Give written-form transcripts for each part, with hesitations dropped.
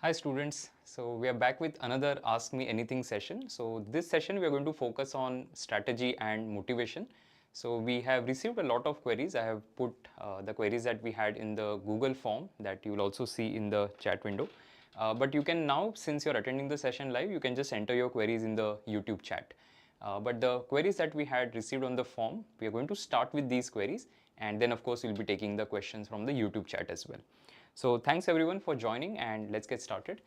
Hi students, so we are back with another Ask Me Anything session. So this session we are going to focus on strategy and motivation. So we have received a lot of queries. I have put the queries that we had in the Google form that you will also see in the chat window. But you can now, since you're attending the session live, you can just enter your queries in the YouTube chat. But the queries that we had received on the form, we are going to start with these queries, and then of course we'll be taking the questions from the YouTube chat as well. So thanks everyone for joining, and let's get started.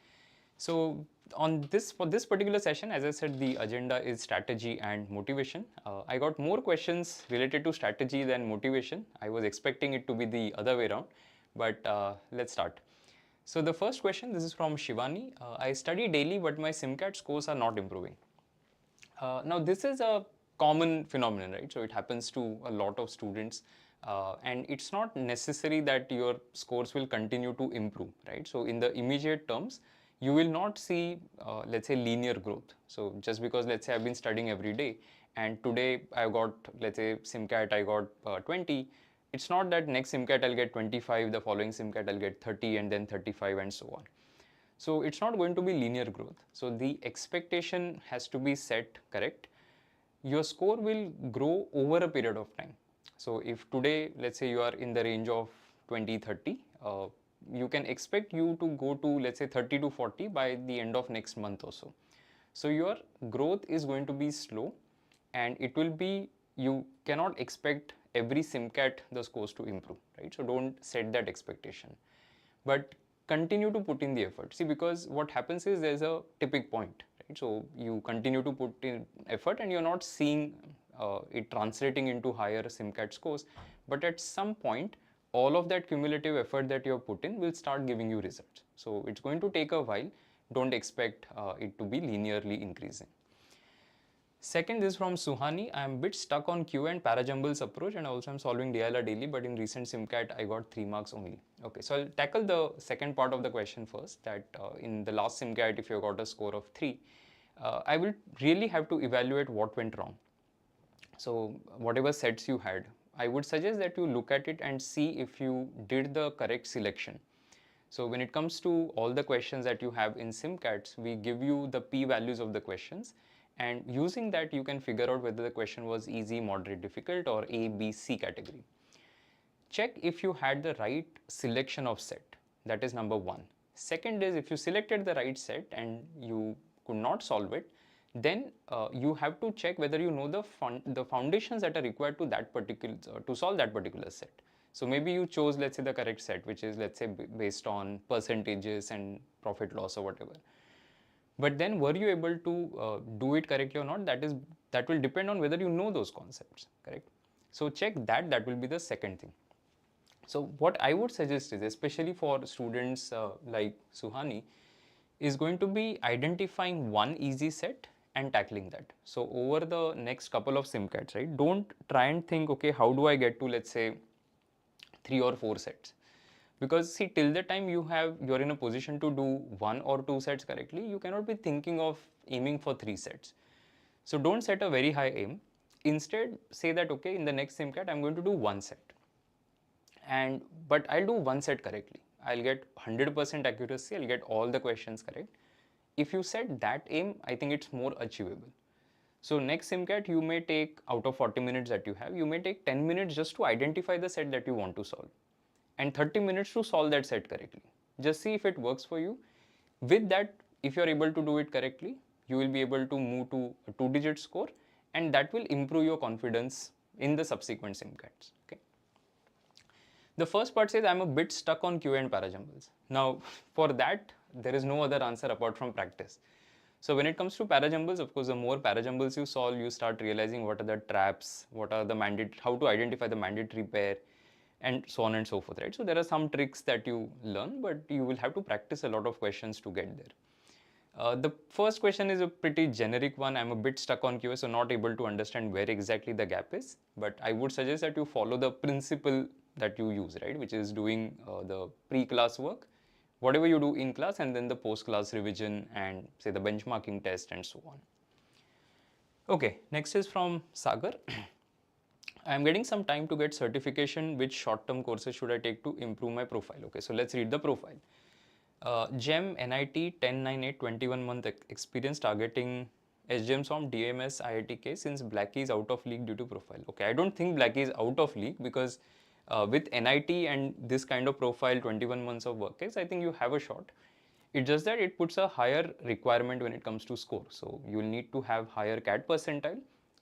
So for this particular session, as I said, the agenda is strategy and motivation. I got more questions related to strategy than motivation. I was expecting it to be the other way around, but let's start. So the first question, this is from Shivani. I study daily, but my SIMCAT scores are not improving. Now this is a common phenomenon, right? So it happens to a lot of students, and it's not necessary that your scores will continue to improve, right? So in the immediate terms, you will not see, let's say, linear growth. So just because, let's say, I've been studying every day, and today I got, let's say, SIMCAT, I got 20. It's not that next SIMCAT I'll get 25, the following SIMCAT I'll get 30, and then 35, and so on. So it's not going to be linear growth. So the expectation has to be set correct. Your score will grow over a period of time. So if today, let's say you are in the range of 20, 30, you can expect you to go to, let's say, 30 to 40 by the end of next month or so. So your growth is going to be slow, and it will be, you cannot expect every SIMCAT the scores to improve, right? So don't set that expectation. But continue to put in the effort. See, because what happens is there's a tipping point, right? So you continue to put in effort and you're not seeing it translating into higher SIMCAT scores. But at some point, all of that cumulative effort that you have put in will start giving you results. So it's going to take a while. Don't expect it to be linearly increasing. Second is from Suhani. I am a bit stuck on Q and parajumbles approach, and also I'm solving DILR daily, but in recent SIMCAT I got 3 marks only. Okay, so I'll tackle the second part of the question first, that in the last SIMCAT if you got a score of 3, I will really have to evaluate what went wrong. So whatever sets you had, I would suggest that you look at it and see if you did the correct selection. So when it comes to all the questions that you have in SIMCATs, we give you the p-values of the questions, and using that you can figure out whether the question was easy, moderate, difficult, or A, B, C category. Check if you had the right selection of set. That is number one. Second is, if you selected the right set and you could not solve it, then you have to check whether you know the foundations that are required to that particular to solve that particular set. So maybe you chose, let's say, the correct set, which is, let's say, based on percentages and profit loss or whatever. But then were you able to do it correctly or not? That will depend on whether you know those concepts, correct? So check that. That will be the second thing. So what I would suggest is, especially for students like Suhani, is going to be identifying one easy set and tackling that. So over the next couple of SIMCATs, right? Don't try and think, okay, how do I get to, let's say, 3 or 4 sets? Because see, till the time you're in a position to do 1 or 2 sets correctly, you cannot be thinking of aiming for 3 sets. So don't set a very high aim. Instead, say that, okay, in the next SIMCAT, I'm going to do 1 set. But I'll do 1 set correctly. I'll get 100% accuracy. I'll get all the questions correct. If you set that aim, I think it's more achievable. So next SIMCAT, you may take, out of 40 minutes that you have, you may take 10 minutes just to identify the set that you want to solve, and 30 minutes to solve that set correctly. Just see if it works for you. With that, if you're able to do it correctly, you will be able to move to a 2-digit score, and that will improve your confidence in the subsequent SIMCATs. Okay. The first part says, I'm a bit stuck on Q and parajumbles. Now, for that, there is no other answer apart from practice. So when it comes to parajumbles, of course, the more parajumbles you solve, you start realizing what are the traps, what are the how to identify the mandatory pair, and so on and so forth, right? So there are some tricks that you learn, but you will have to practice a lot of questions to get there. The first question is a pretty generic one. I'm a bit stuck on QA, so not able to understand where exactly the gap is. But I would suggest that you follow the principle that you use, right? Which is doing the pre-class work, whatever you do in class, and then the post-class revision and say the benchmarking test and so on. Okay, next is from Sagar. I am getting some time to get certification. Which short-term courses should I take to improve my profile? Okay, so let's read the profile. GEM, NIT, 1098, 21-month experience targeting SGMs from DMS IITK since Blackie is out of league due to profile. Okay, I don't think Blackie is out of league because with NIT and this kind of profile, 21 months of work case, I think you have a shot. It's just that it puts a higher requirement when it comes to score. So you'll need to have higher CAT percentile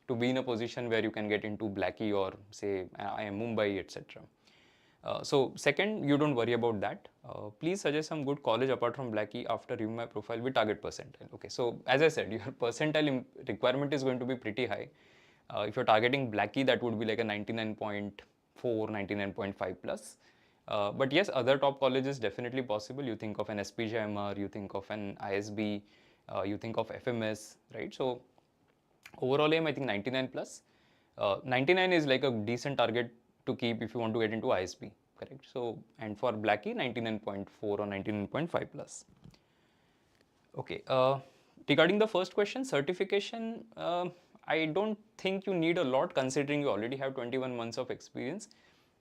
to be in a position where you can get into Blackie or say IIM Mumbai, etc. So second, you don't worry about that. Please suggest some good college apart from Blackie after reviewing my profile with target percentile. Okay, so as I said, your percentile requirement is going to be pretty high. If you're targeting Blackie, that would be like a 99.4, 99.5 plus. But yes, other top colleges definitely possible. You think of an SPJMR, you think of an ISB, you think of FMS, right? So overall aim, I think 99 plus. 99 is like a decent target to keep if you want to get into ISB, correct? So, and for Blackie, 99.4 or 99.5 plus. Okay, regarding the first question, certification, I don't think you need a lot considering you already have 21 months of experience.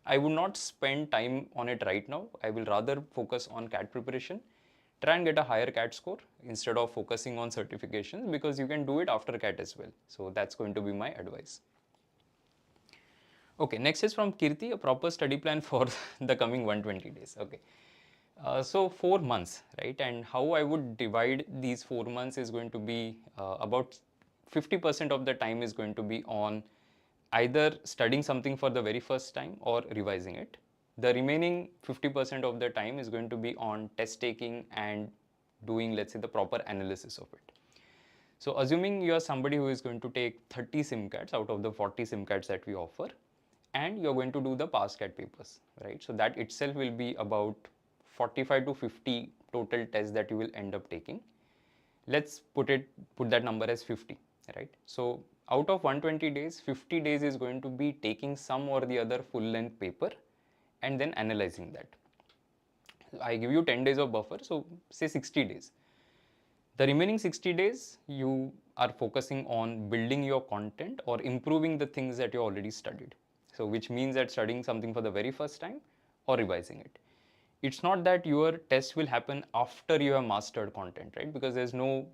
I would not spend time on it right now. I will rather focus on CAT preparation. Try and get a higher CAT score instead of focusing on certifications because you can do it after CAT as well. So that's going to be my advice. Okay, next is from Kirti, a proper study plan for the coming 120 days. Okay. So 4 months, right? And how I would divide these 4 months is going to be about 50% of the time is going to be on either studying something for the very first time or revising it. The remaining 50% of the time is going to be on test taking and doing, let's say, the proper analysis of it. So assuming you are somebody who is going to take 30 SIMCATs out of the 40 SIMCATs that we offer, and you're going to do the past CAT papers, right? So that itself will be about 45 to 50 total tests that you will end up taking. Let's put that number as 50, right? So out of 120 days, 50 days is going to be taking some or the other full length paper and then analyzing that. I give you 10 days of buffer, so say 60 days. The remaining 60 days, you are focusing on building your content or improving the things that you already studied. So which means that studying something for the very first time or revising it. It's not that your test will happen after you have mastered content, right? Because there's no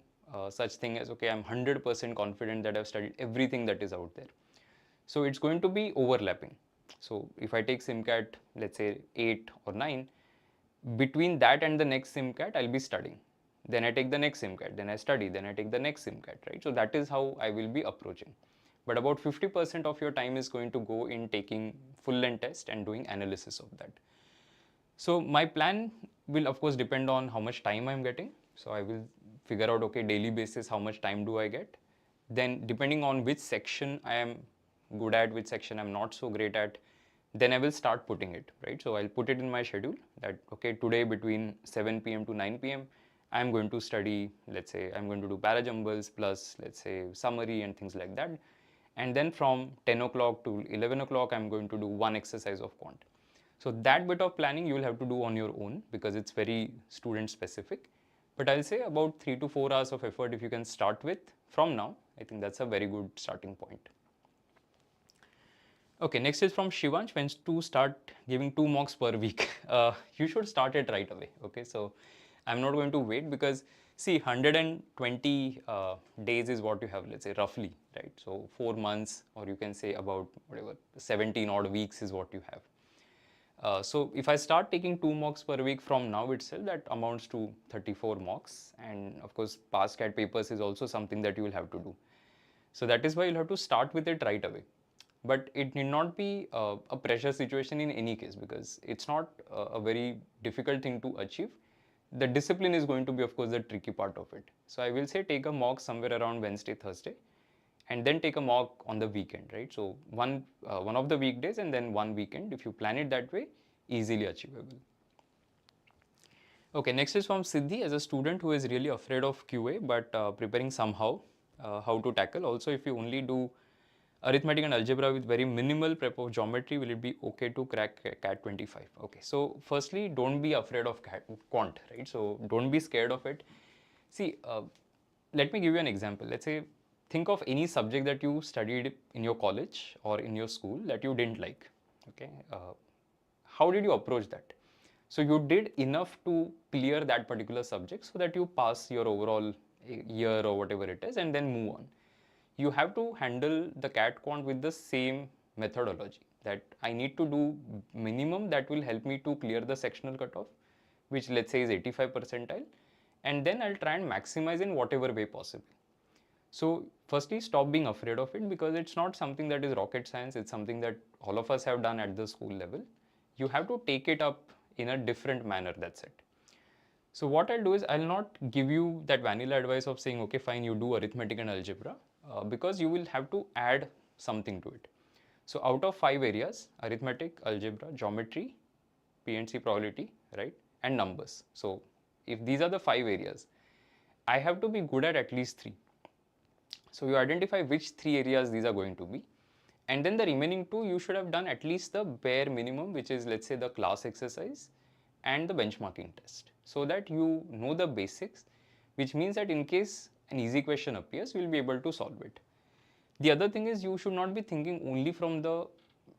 such thing as, okay, I'm 100% confident that I've studied everything that is out there. So it's going to be overlapping. So if I take SIMCAT, let's say 8 or 9, between that and the next SIMCAT, I'll be studying. Then I take the next SIMCAT, then I study, then I take the next SIMCAT, right? So that is how I will be approaching. But about 50% of your time is going to go in taking full length test and doing analysis of that. So my plan will of course depend on how much time I'm getting. So I will figure out, okay, daily basis, how much time do I get? Then depending on which section I am good at, which section I'm not so great at, then I will start putting it, right? So I'll put it in my schedule that, okay, today between 7 p.m. to 9 p.m. I'm going to study, let's say I'm going to do parajumbles plus, let's say, summary and things like that. And then from 10 o'clock to 11 o'clock, I'm going to do one exercise of quant. So that bit of planning you will have to do on your own because it's very student specific. But I'll say about 3 to 4 hours of effort if you can start with from now, I think that's a very good starting point. Okay, next is from Shivansh. When to start giving 2 mocks per week? You should start it right away. Okay, so I'm not going to wait because see, 120 days is what you have, let's say roughly, right? So 4 months, or you can say about whatever 17 odd weeks is what you have. So if I start taking 2 mocks per week from now itself, that amounts to 34 mocks. And of course, past CAT papers is also something that you will have to do. So that is why you'll have to start with it right away. But it need not be a pressure situation in any case because it's not a very difficult thing to achieve. The discipline is going to be, of course, the tricky part of it. So I will say take a mock somewhere around Wednesday, Thursday, and then take a mock on the weekend, right? So one of the weekdays and then one weekend. If you plan it that way, easily achievable. Okay, next is from Siddhi. As a student who is really afraid of QA but preparing somehow, how to tackle. Also, if you only do arithmetic and algebra with very minimal prep of geometry, will it be okay to crack CAT 25? Okay, so firstly, don't be afraid of quant, right? So don't be scared of it. See, let me give you an example. Let's say, think of any subject that you studied in your college or in your school that you didn't like, okay? How did you approach that? So you did enough to clear that particular subject so that you pass your overall year or whatever it is and then move on. You have to handle the CAT Quant with the same methodology, that I need to do minimum that will help me to clear the sectional cutoff, which let's say is 85 percentile, and then I'll try and maximize in whatever way possible. So firstly, stop being afraid of it, because it's not something that is rocket science. It's something that all of us have done at the school level. You have to take it up in a different manner, that's it. So what I'll do is I'll not give you that vanilla advice of saying, okay, fine, you do arithmetic and algebra, because you will have to add something to it. So out of 5 areas, arithmetic, algebra, geometry, P&C probability, right, and numbers. So if these are the 5 areas, I have to be good at least 3. So you identify which 3 areas these are going to be, and then the remaining 2 you should have done at least the bare minimum, which is let's say the class exercise and the benchmarking test, so that you know the basics, which means that in case an easy question appears, you will be able to solve it. The other thing is you should not be thinking only from the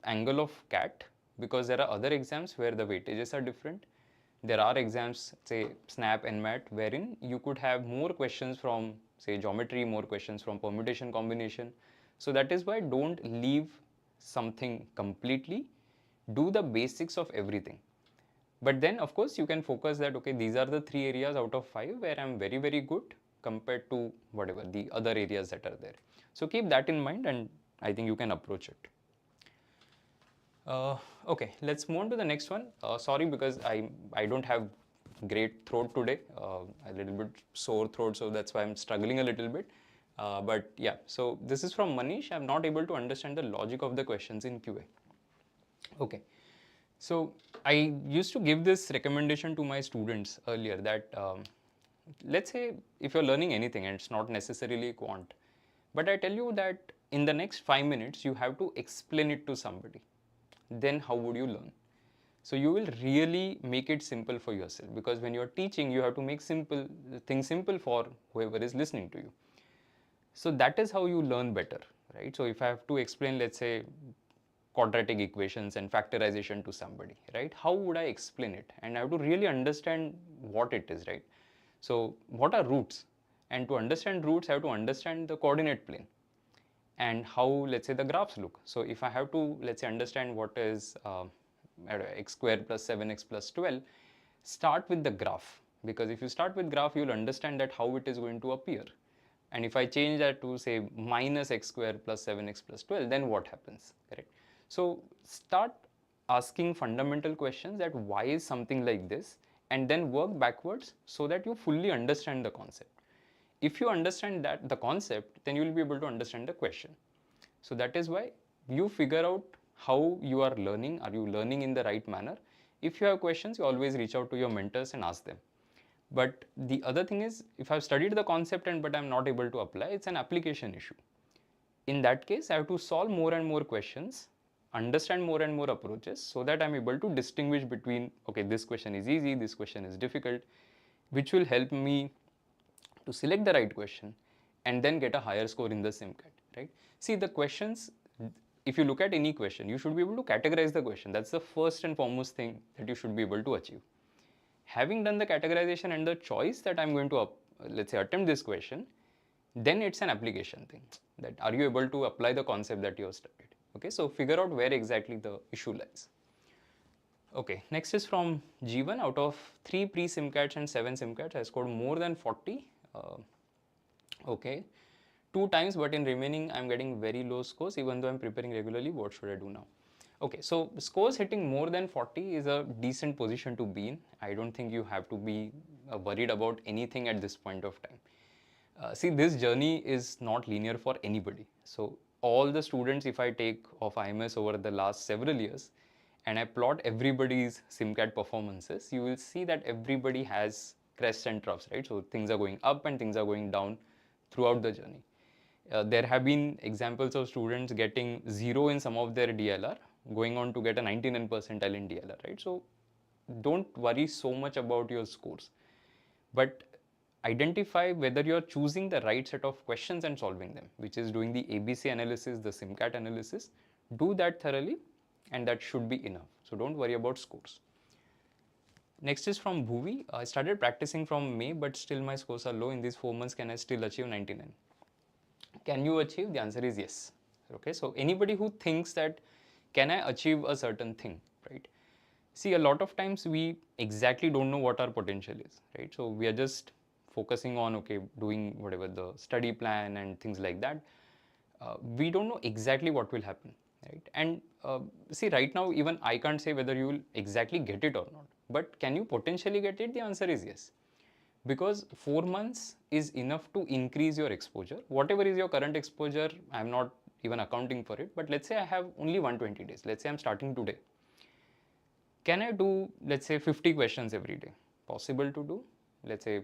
angle of CAT, because there are other exams where the weightages are different. There are exams, say SNAP and MAT, wherein you could have more questions from say geometry, more questions from permutation combination. So that is why don't leave something completely, do the basics of everything. But then of course you can focus that, okay, these are the 3 areas out of 5 where I'm very, very good compared to whatever the other areas that are there. So keep that in mind, and I think you can approach it. Okay, let's move on to the next one. Sorry, because I don't have great throat today, a little bit sore throat, so that's why I'm struggling a little bit. But yeah, so this is from Manish. I'm not able to understand the logic of the questions in QA. Okay, so I used to give this recommendation to my students earlier that let's say if you're learning anything, and it's not necessarily quant, but I tell you that in the next 5 minutes you have to explain it to somebody. Then how would you learn? So you will really make it simple for yourself, because when you're teaching, you have to make simple things simple for whoever is listening to you. So that is how you learn better, right? So if I have to explain, let's say, quadratic equations and factorization to somebody, right? How would I explain it? And I have to really understand what it is, right? So what are roots? And to understand roots, I have to understand the coordinate plane and how, let's say, the graphs look. So if I have to, let's say, understand what is x squared plus 7x plus 12, start with the graph, because if you start with graph, you'll understand that how it is going to appear. And if I change that to say minus x squared plus 7x plus 12, then what happens, correct? So start asking fundamental questions, that why is something like this, and then work backwards so that you fully understand the concept. If you understand that the concept, then you will be able to understand the question. So that is why you figure out how you are learning. Are you learning in the right manner? If you have questions, you always reach out to your mentors and ask them. But the other thing is, if I've studied the concept but I'm not able to apply, it's an application issue. In that case, I have to solve more and more questions, understand more and more approaches, so that I'm able to distinguish between, okay, this question is easy, this question is difficult, which will help me to select the right question and then get a higher score in the SIMCAT, right? See, the questions, if you look at any question, you should be able to categorize the question. That's the first and foremost thing that you should be able to achieve. Having done the categorization and the choice that I'm going to, let's say, attempt this question, then it's an application thing. That are you able to apply the concept that you have studied? Okay, so figure out where exactly the issue lies. Okay, next is from G1. Out of 3 pre-SIMCATs and 7 SIMCATs, I scored more than 40. Okay, 2 times, but in remaining I'm getting very low scores even though I'm preparing regularly. What should I do now? Okay, so scores hitting more than 40 is a decent position to be in. I don't think you have to be worried about anything at this point of time. See, this journey is not linear for anybody. So all the students, if I take of IMS over the last several years and I plot everybody's SIMCAT performances, you will see that everybody has crests and troughs, right? So things are going up and things are going down throughout the journey. There have been examples of students getting 0 in some of their DILR, going on to get a 99 percentile in DILR, right? So don't worry so much about your scores, but identify whether you're choosing the right set of questions and solving them, which is doing the ABC analysis, the SIMCAT analysis. Do that thoroughly, and that should be enough. So don't worry about scores. Next is from Bhuvi. I started practicing from May, but still my scores are low. In these 4 months, can I still achieve 99? Can you achieve? The answer is yes. Okay, so anybody who thinks that can I achieve a certain thing, right? See, a lot of times we exactly don't know what our potential is, right? So we are just focusing on, okay, doing whatever the study plan and things like that. We don't know exactly what will happen, right? And see, right now, even I can't say whether you will exactly get it or not. But can you potentially get it? The answer is yes. Because 4 months is enough to increase your exposure. Whatever is your current exposure, I'm not even accounting for it. But let's say I have only 120 days. Let's say I'm starting today. Can I do, let's say, 50 questions every day? Possible to do? Let's say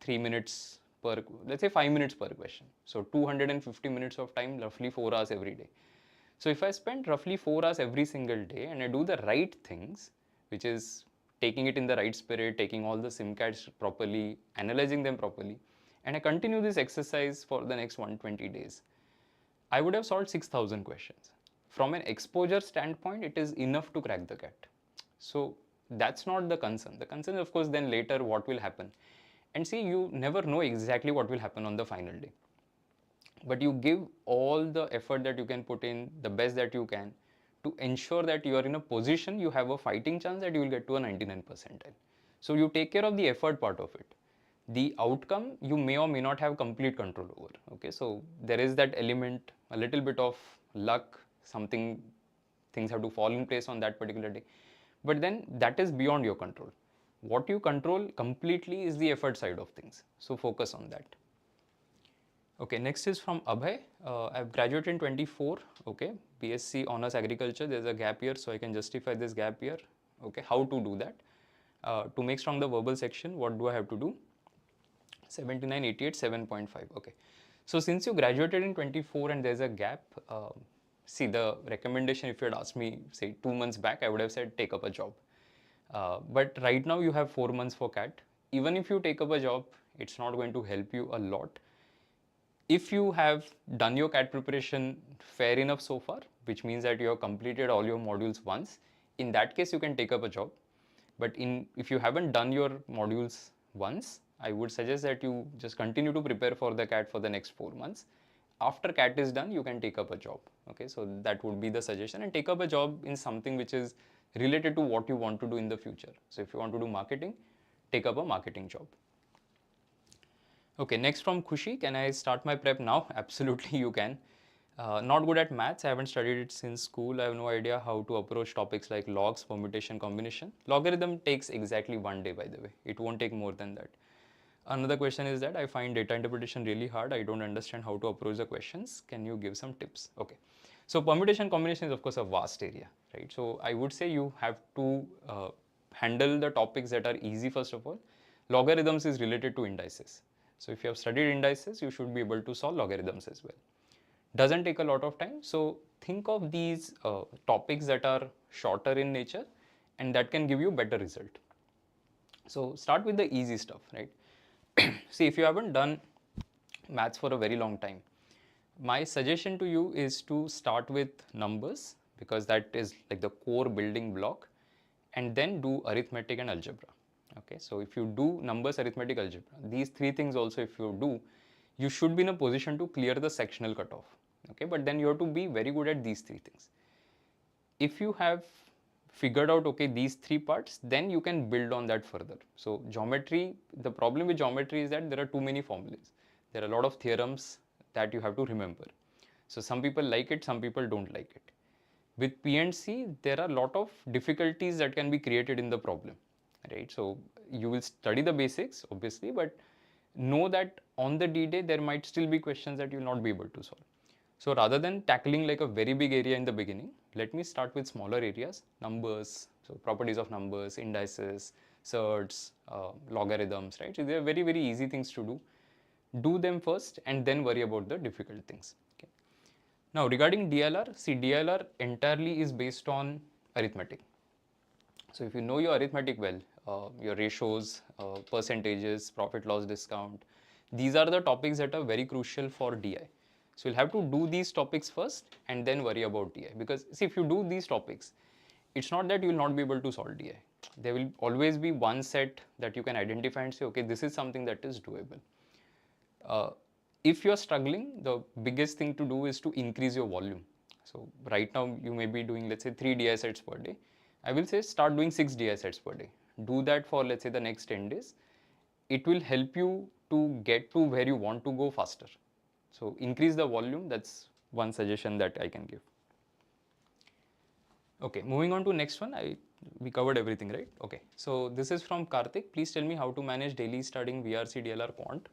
3 minutes per, let's say 5 minutes per question. So 250 minutes of time, roughly 4 hours every day. So if I spend roughly 4 hours every single day and I do the right things, which is taking it in the right spirit, taking all the SIMCATs properly, analyzing them properly, and I continue this exercise for the next 120 days, I would have solved 6,000 questions. From an exposure standpoint, it is enough to crack the CAT. So that's not the concern. The concern, of course, then later what will happen. And see, you never know exactly what will happen on the final day. But you give all the effort that you can put in, the best that you can, to ensure that you are in a position, you have a fighting chance that you will get to a 99 percentile. So you take care of the effort part of it. The outcome you may or may not have complete control over. Okay, so there is that element, a little bit of luck, something, things have to fall in place on that particular day. But then that is beyond your control. What you control completely is the effort side of things. So focus on that. Okay, next is from Abhay. I've graduated in 24. Okay, BSc Honors Agriculture. There's a gap year, so I can justify this gap year. Okay, how to do that? To make strong the verbal section, what do I have to do? 79, 88, 7.5. Okay, so since you graduated in 24 and there's a gap, see, the recommendation, if you had asked me, say 2 months back, I would have said take up a job. But right now you have 4 months for CAT. Even if you take up a job, it's not going to help you a lot. If you have done your CAT preparation fair enough so far, which means that you have completed all your modules once, in that case you can take up a job. But if you haven't done your modules once, I would suggest that you just continue to prepare for the CAT for the next 4 months. After CAT is done, you can take up a job. Okay, so that would be the suggestion, and take up a job in something which is related to what you want to do in the future. So if you want to do marketing, take up a marketing job. Okay, next from Khushi, can I start my prep now? Absolutely, you can. Not good at maths. I haven't studied it since school. I have no idea how to approach topics like logs, permutation, combination. Logarithm takes exactly 1 day, by the way. It won't take more than that. Another question is that I find data interpretation really hard. I don't understand how to approach the questions. Can you give some tips? Okay. So permutation combination is of course a vast area, right? So I would say you have to handle the topics that are easy first of all. Logarithms is related to indices. So if you have studied indices, you should be able to solve logarithms as well. Doesn't take a lot of time. So think of these topics that are shorter in nature and that can give you better result. So start with the easy stuff, right? See, if you haven't done maths for a very long time, my suggestion to you is to start with numbers, because that is like the core building block, and then do arithmetic and algebra. Okay, so if you do numbers, arithmetic, algebra, these three things also if you do, you should be in a position to clear the sectional cutoff. Okay, but then you have to be very good at these three things. If you have figured out, okay, these three parts, then you can build on that further. So geometry, the problem with geometry is that there are too many formulas. There are a lot of theorems that you have to remember. So some people like it, some people don't like it. With P&C, there are a lot of difficulties that can be created in the problem, right? So you will study the basics, obviously, but know that on the D-Day, there might still be questions that you will not be able to solve. So rather than tackling like a very big area in the beginning, let me start with smaller areas, numbers, so properties of numbers, indices, surds, logarithms, right? So they are very, very easy things to do. Do them first and then worry about the difficult things. Okay. Now regarding DILR, see, DILR entirely is based on arithmetic. So if you know your arithmetic well, your ratios, percentages, profit loss discount, these are the topics that are very crucial for DI. So you'll have to do these topics first and then worry about DI, because see, if you do these topics it's not that you will not be able to solve DI. There will always be one set that you can identify and say, okay, this is something that is doable. If you're struggling, the biggest thing to do is to increase your volume. So right now you may be doing, let's say, 3 DI sets per day. I will say start doing 6 DI sets per day. Do that for, let's say, the next 10 days. It will help you to get to where you want to go faster. So increase the volume. That's one suggestion that I can give. Okay, moving on to next one. We covered everything, right? Okay, so this is from Karthik. Please tell me how to manage daily studying VRC, DLR, Quant.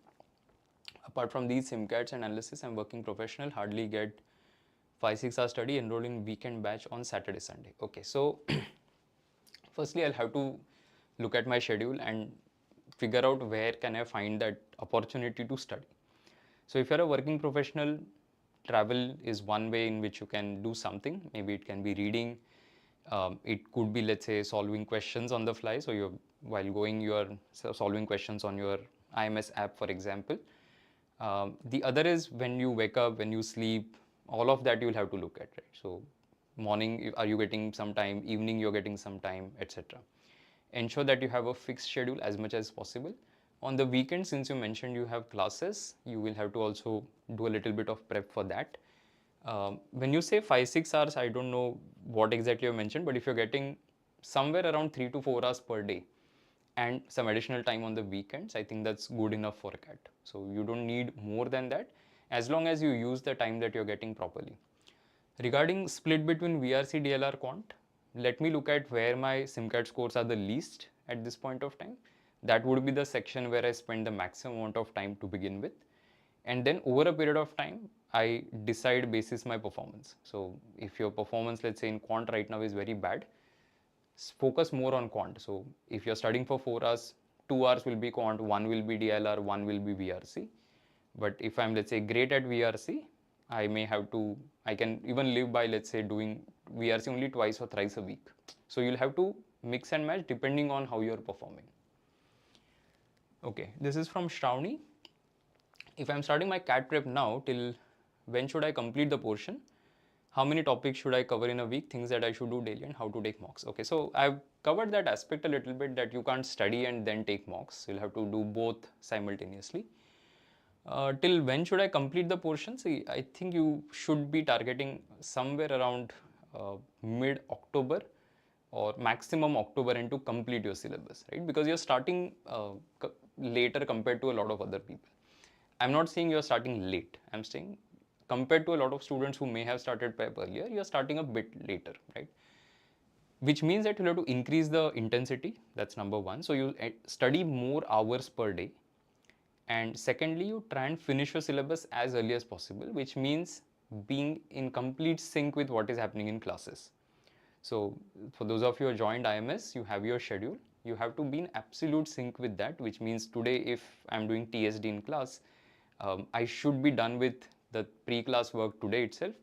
Apart from these SIMCATs and analysis, I'm working professional, hardly get 5-6 hours study, enroll in weekend batch on Saturday, Sunday. Okay, so firstly, I'll have to look at my schedule and figure out where can I find that opportunity to study. So if you're a working professional, travel is one way in which you can do something. Maybe it can be reading. It could be, let's say, solving questions on the fly. So you're, while going, you are solving questions on your IMS app, for example. The other is when you wake up, when you sleep, all of that you'll have to look at, right? So morning, are you getting some time? Evening, you're getting some time, etc. Ensure that you have a fixed schedule as much as possible. On the weekend, since you mentioned you have classes, you will have to also do a little bit of prep for that. When you say 5-6 hours, I don't know what exactly you mentioned, but if you're getting somewhere around 3 to 4 hours per day and some additional time on the weekends, I think that's good enough for a CAT. So you don't need more than that, as long as you use the time that you're getting properly. Regarding split between VRC, DLR, Quant, let me look at where my SIMCAT scores are the least at this point of time. That would be the section where I spend the maximum amount of time to begin with. And then over a period of time, I decide basis my performance. So if your performance, let's say in Quant right now, is very bad, focus more on Quant. So if you're studying for 4 hours, 2 hours will be Quant, 1 will be DLR, 1 will be VRC. But if I'm, let's say, great at VRC, I may have to, I can even live by, let's say, doing VRC only twice or thrice a week. So you'll have to mix and match depending on how you're performing. Okay, this is from Shravani. If I'm starting my CAT prep now, till when should I complete the portion? How many topics should I cover in a week? Things that I should do daily and how to take mocks. Okay, so I've covered that aspect a little bit, that you can't study and then take mocks. You'll have to do both simultaneously. Till when should I complete the portion? See, I think you should be targeting somewhere around mid-October or maximum October and to complete your syllabus, right? Because you're starting later compared to a lot of other people. I'm not saying you're starting late. I'm saying compared to a lot of students who may have started prep earlier, you're starting a bit later, right? Which means that you'll have to increase the intensity. That's number one. So you study more hours per day. And secondly, you try and finish your syllabus as early as possible, which means being in complete sync with what is happening in classes. So for those of you who joined IMS, you have your schedule. You have to be in absolute sync with that, which means today if I'm doing TSD in class, I should be done with the pre-class work today itself.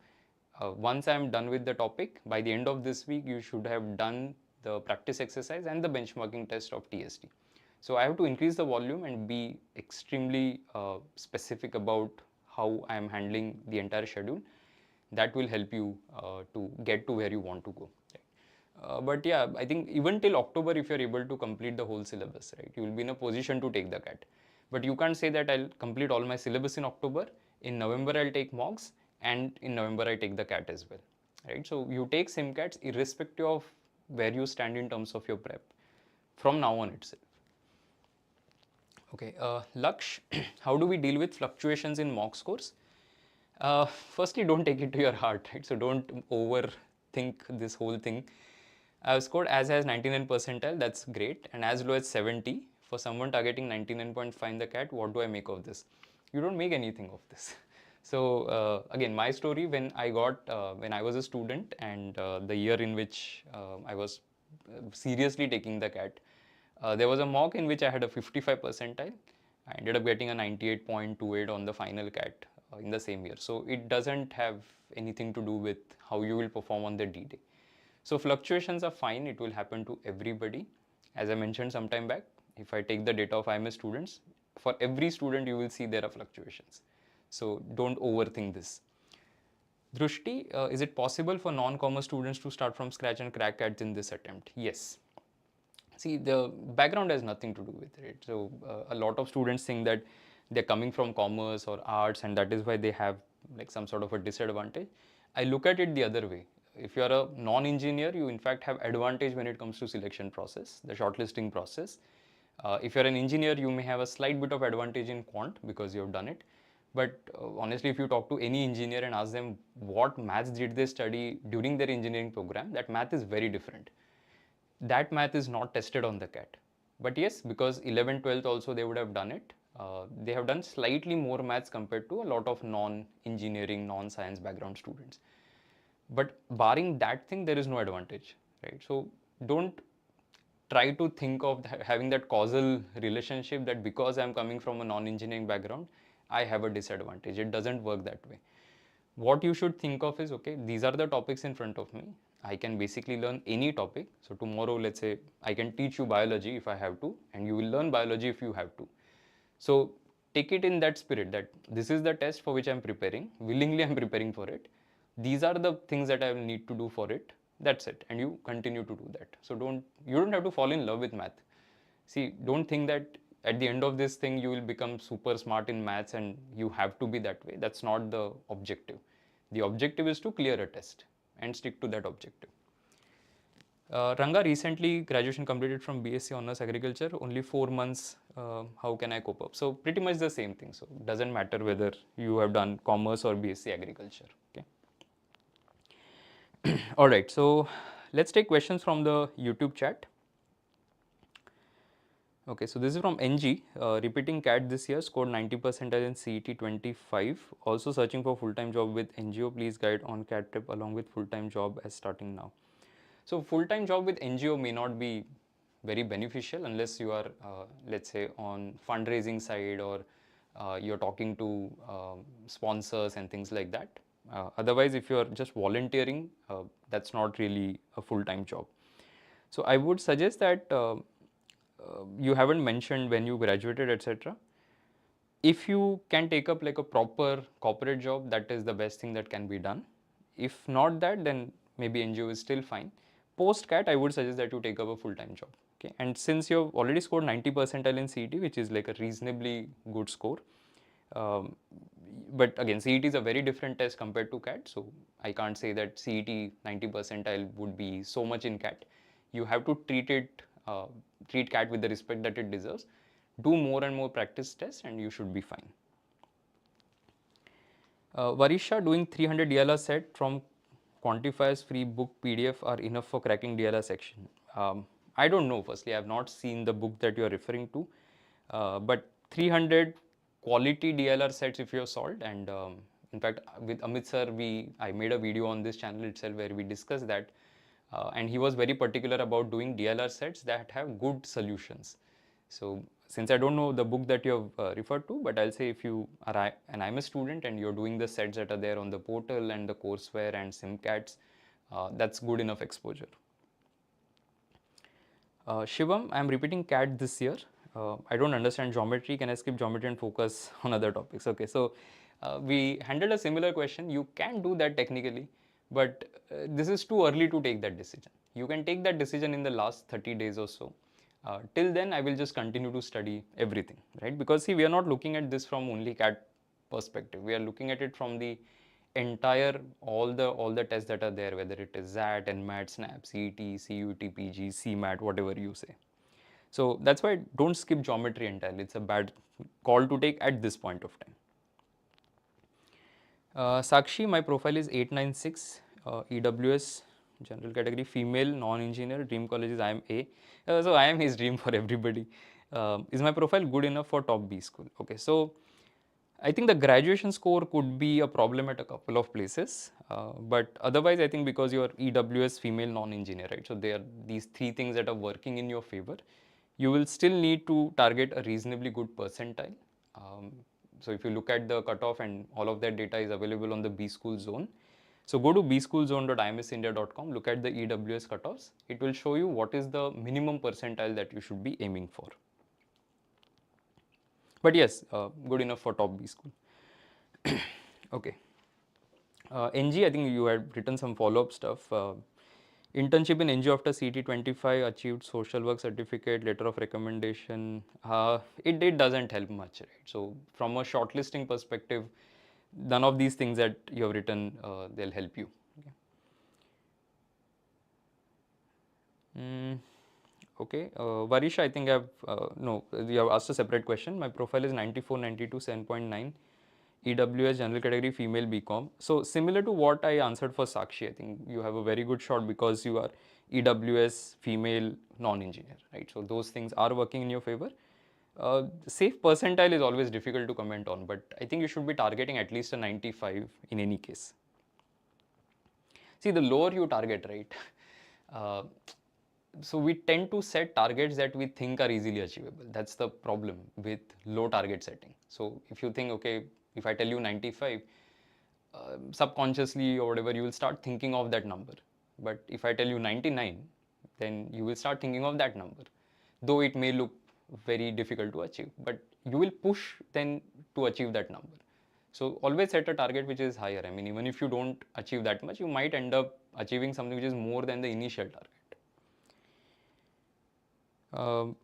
Once I'm done with the topic, by the end of this week, you should have done the practice exercise and the benchmarking test of TSD. So I have to increase the volume and be extremely specific about how I'm handling the entire schedule. That will help you to get to where you want to go. Right? But yeah, I think even till October, if you're able to complete the whole syllabus, right, you will be in a position to take the CAT. But you can't say that I'll complete all my syllabus in October, in November I'll take mocks, and in November I take the CAT as well. Right? So you take SIMCATs irrespective of where you stand in terms of your prep from now on itself. Okay, Laksh, how do we deal with fluctuations in mock scores? Firstly, don't take it to your heart, right? So don't overthink this whole thing. I've scored as high as 99 percentile, that's great, and as low as 70. For someone targeting 99.5 in the CAT, what do I make of this? You don't make anything of this. So again, my story, when I was a student and the year in which I was seriously taking the CAT, there was a mock in which I had a 55 percentile. I ended up getting a 98.28 on the final CAT in the same year. So it doesn't have anything to do with how you will perform on the D-Day. So fluctuations are fine, it will happen to everybody. As I mentioned some time back, if I take the data of IMS students, for every student you will see there are fluctuations. So don't overthink this. Drushti, is it possible for non-commerce students to start from scratch and crack CATs in this attempt? Yes. See, the background has nothing to do with it. So a lot of students think that they're coming from commerce or arts and that is why they have like some sort of a disadvantage. I look at it the other way. If you're a non-engineer, you in fact have advantage when it comes to selection process, the shortlisting process. If you're an engineer, you may have a slight bit of advantage in quant because you have done it. But honestly, if you talk to any engineer and ask them what maths did they study during their engineering program, that math is very different. That math is not tested on the CAT. But yes, because 11th, 12th also they would have done it. They have done slightly more maths compared to a lot of non-engineering, non-science background students. But barring that thing, there is no advantage, right? So don't try to think of having that causal relationship that because I'm coming from a non-engineering background, I have a disadvantage. It doesn't work that way. What you should think of is, okay, these are the topics in front of me. I can basically learn any topic. So tomorrow, let's say, I can teach you biology if I have to, and you will learn biology if you have to. So take it in that spirit that this is the test for which I'm preparing. Willingly, I'm preparing for it. These are the things that I will need to do for it. That's it. And you continue to do that. So you don't have to fall in love with math. See, don't think that at the end of this thing you will become super smart in maths and you have to be that way. That's not the objective. The objective is to clear a test and stick to that objective. Ranga, recently graduation completed from BSc Honors Agriculture, only 4 months, how can I cope up? So pretty much the same thing. So it doesn't matter whether you have done commerce or BSc Agriculture. Okay. All right, so let's take questions from the YouTube chat. Okay, so this is from NG, repeating CAT this year, scored 90% in CET 25, also searching for full-time job with NGO, please guide on CAT prep along with full-time job as starting now. So full-time job with NGO may not be very beneficial unless you are, let's say, on fundraising side or you're talking to sponsors and things like that. Otherwise, if you're just volunteering, that's not really a full-time job. So I would suggest that you haven't mentioned when you graduated, etc. If you can take up like a proper corporate job, that is the best thing that can be done. If not that, then maybe NGO is still fine. Post CAT, I would suggest that you take up a full-time job. Okay, and since you've already scored 90 percentile in CET, which is like a reasonably good score, but again, CET is a very different test compared to CAT, so I can't say that CET 90 percentile would be so much in CAT. You have to treat CAT with the respect that it deserves. Do more and more practice tests and you should be fine. Varisha, doing 300 DLR set from quantifiers free book PDF are enough for cracking DLR section. I don't know, firstly, I have not seen the book that you are referring to, but 300 quality DLR sets if you have solved, and in fact with Amit sir I made a video on this channel itself where we discussed that, and he was very particular about doing DLR sets that have good solutions. So since I don't know the book that you have referred to, but I'll say if you are an IMS student and you're doing the sets that are there on the portal and the courseware and SIMCATs, that's good enough exposure. Shivam, I'm repeating CAT this year. I don't understand geometry. Can I skip geometry and focus on other topics? Okay, so we handled a similar question. You can do that technically, but this is too early to take that decision. You can take that decision in the last 30 days or so. Till then, I will just continue to study everything, right? Because see, we are not looking at this from only CAT perspective. We are looking at it from the entire, all the tests that are there, whether it is ZAT, NMAT, SNAP, CET, CUT, PG, CMAT, whatever you say. So that's why don't skip geometry entirely. It's a bad call to take at this point of time. Sakshi, my profile is 896, EWS, general category, female, non-engineer, dream college is IMA. So IM is dream for everybody. Is my profile good enough for top B school? Okay, so I think the graduation score could be a problem at a couple of places, but otherwise I think because you are EWS, female, non-engineer, right? So there are these three things that are working in your favor. You will still need to target a reasonably good percentile. So if you look at the cutoff, and all of that data is available on the B School Zone. So go to bschoolzone.imsindia.com, look at the EWS cutoffs. It will show you what is the minimum percentile that you should be aiming for. But yes, good enough for top B school. Okay. NG, I think you had written some follow-up stuff. Internship in NG after CT 25, achieved social work certificate, letter of recommendation. It doesn't help much, right? So from a shortlisting perspective, none of these things that you have written, they'll help you. Okay. Okay, Varisha, I think no, you have asked a separate question. My profile is 94, 92, 7.9. EWS general category female BCom. So similar to what I answered for Sakshi, I think you have a very good shot because you are EWS female non-engineer, right? So those things are working in your favor. Safe percentile is always difficult to comment on, but I think you should be targeting at least a 95 in any case. See, the lower you target, right? Uh, so we tend to set targets that we think are easily achievable. That's the problem with low target setting. So if you think, okay, if I tell you 95, subconsciously or whatever, you will start thinking of that number. But if I tell you 99, then you will start thinking of that number, though it may look very difficult to achieve, but you will push then to achieve that number. So always set a target which is higher. I mean, even if you don't achieve that much, you might end up achieving something which is more than the initial target.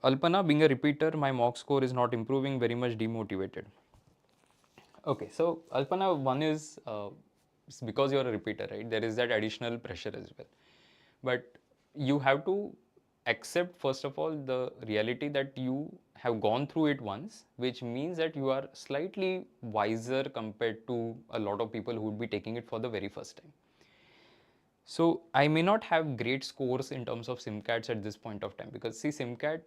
Alpana, being a repeater, my mock score is not improving, very much demotivated. Okay, so Alpana, one is because you're a repeater, right? There is that additional pressure as well. But you have to accept, first of all, the reality that you have gone through it once, which means that you are slightly wiser compared to a lot of people who would be taking it for the very first time. So I may not have great scores in terms of SIMCATs at this point of time because see, SIMCAT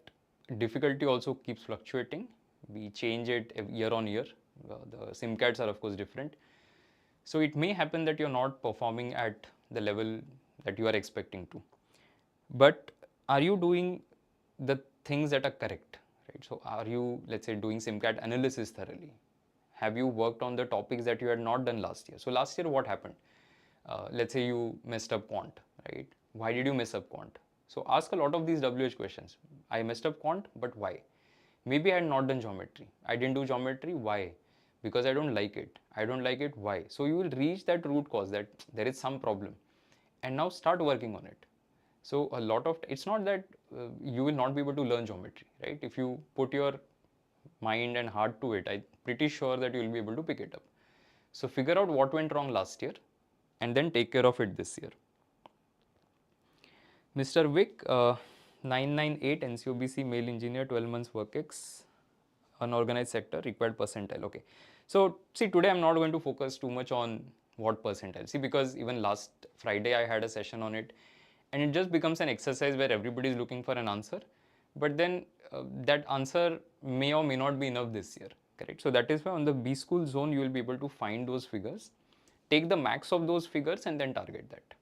difficulty also keeps fluctuating. We change it year on year. The SIMCATs are of course different. So it may happen that you're not performing at the level that you are expecting to. But are you doing the things that are correct, right? So are you, let's say, doing SIMCAT analysis thoroughly? Have you worked on the topics that you had not done last year? So last year what happened? Let's say you messed up Quant, right? Why did you mess up Quant? So ask a lot of these WH questions. I messed up Quant, but why? Maybe I had not done geometry. I didn't do geometry. Why? Because I don't like it. I don't like it. Why? So you will reach that root cause that there is some problem, and now start working on it. So a lot of it's not that you will not be able to learn geometry, right? If you put your mind and heart to it, I'm pretty sure that you will be able to pick it up. So figure out what went wrong last year, and then take care of it this year. Mr. Vic, 998 NCOBC male engineer, 12 months work ex, unorganized sector, required percentile. Okay. So see, today I'm not going to focus too much on what percentile. See, because even last Friday I had a session on it, and it just becomes an exercise where everybody is looking for an answer, but then that answer may or may not be enough this year, correct? So that is why on the B school zone you will be able to find those figures, take the max of those figures and then target that.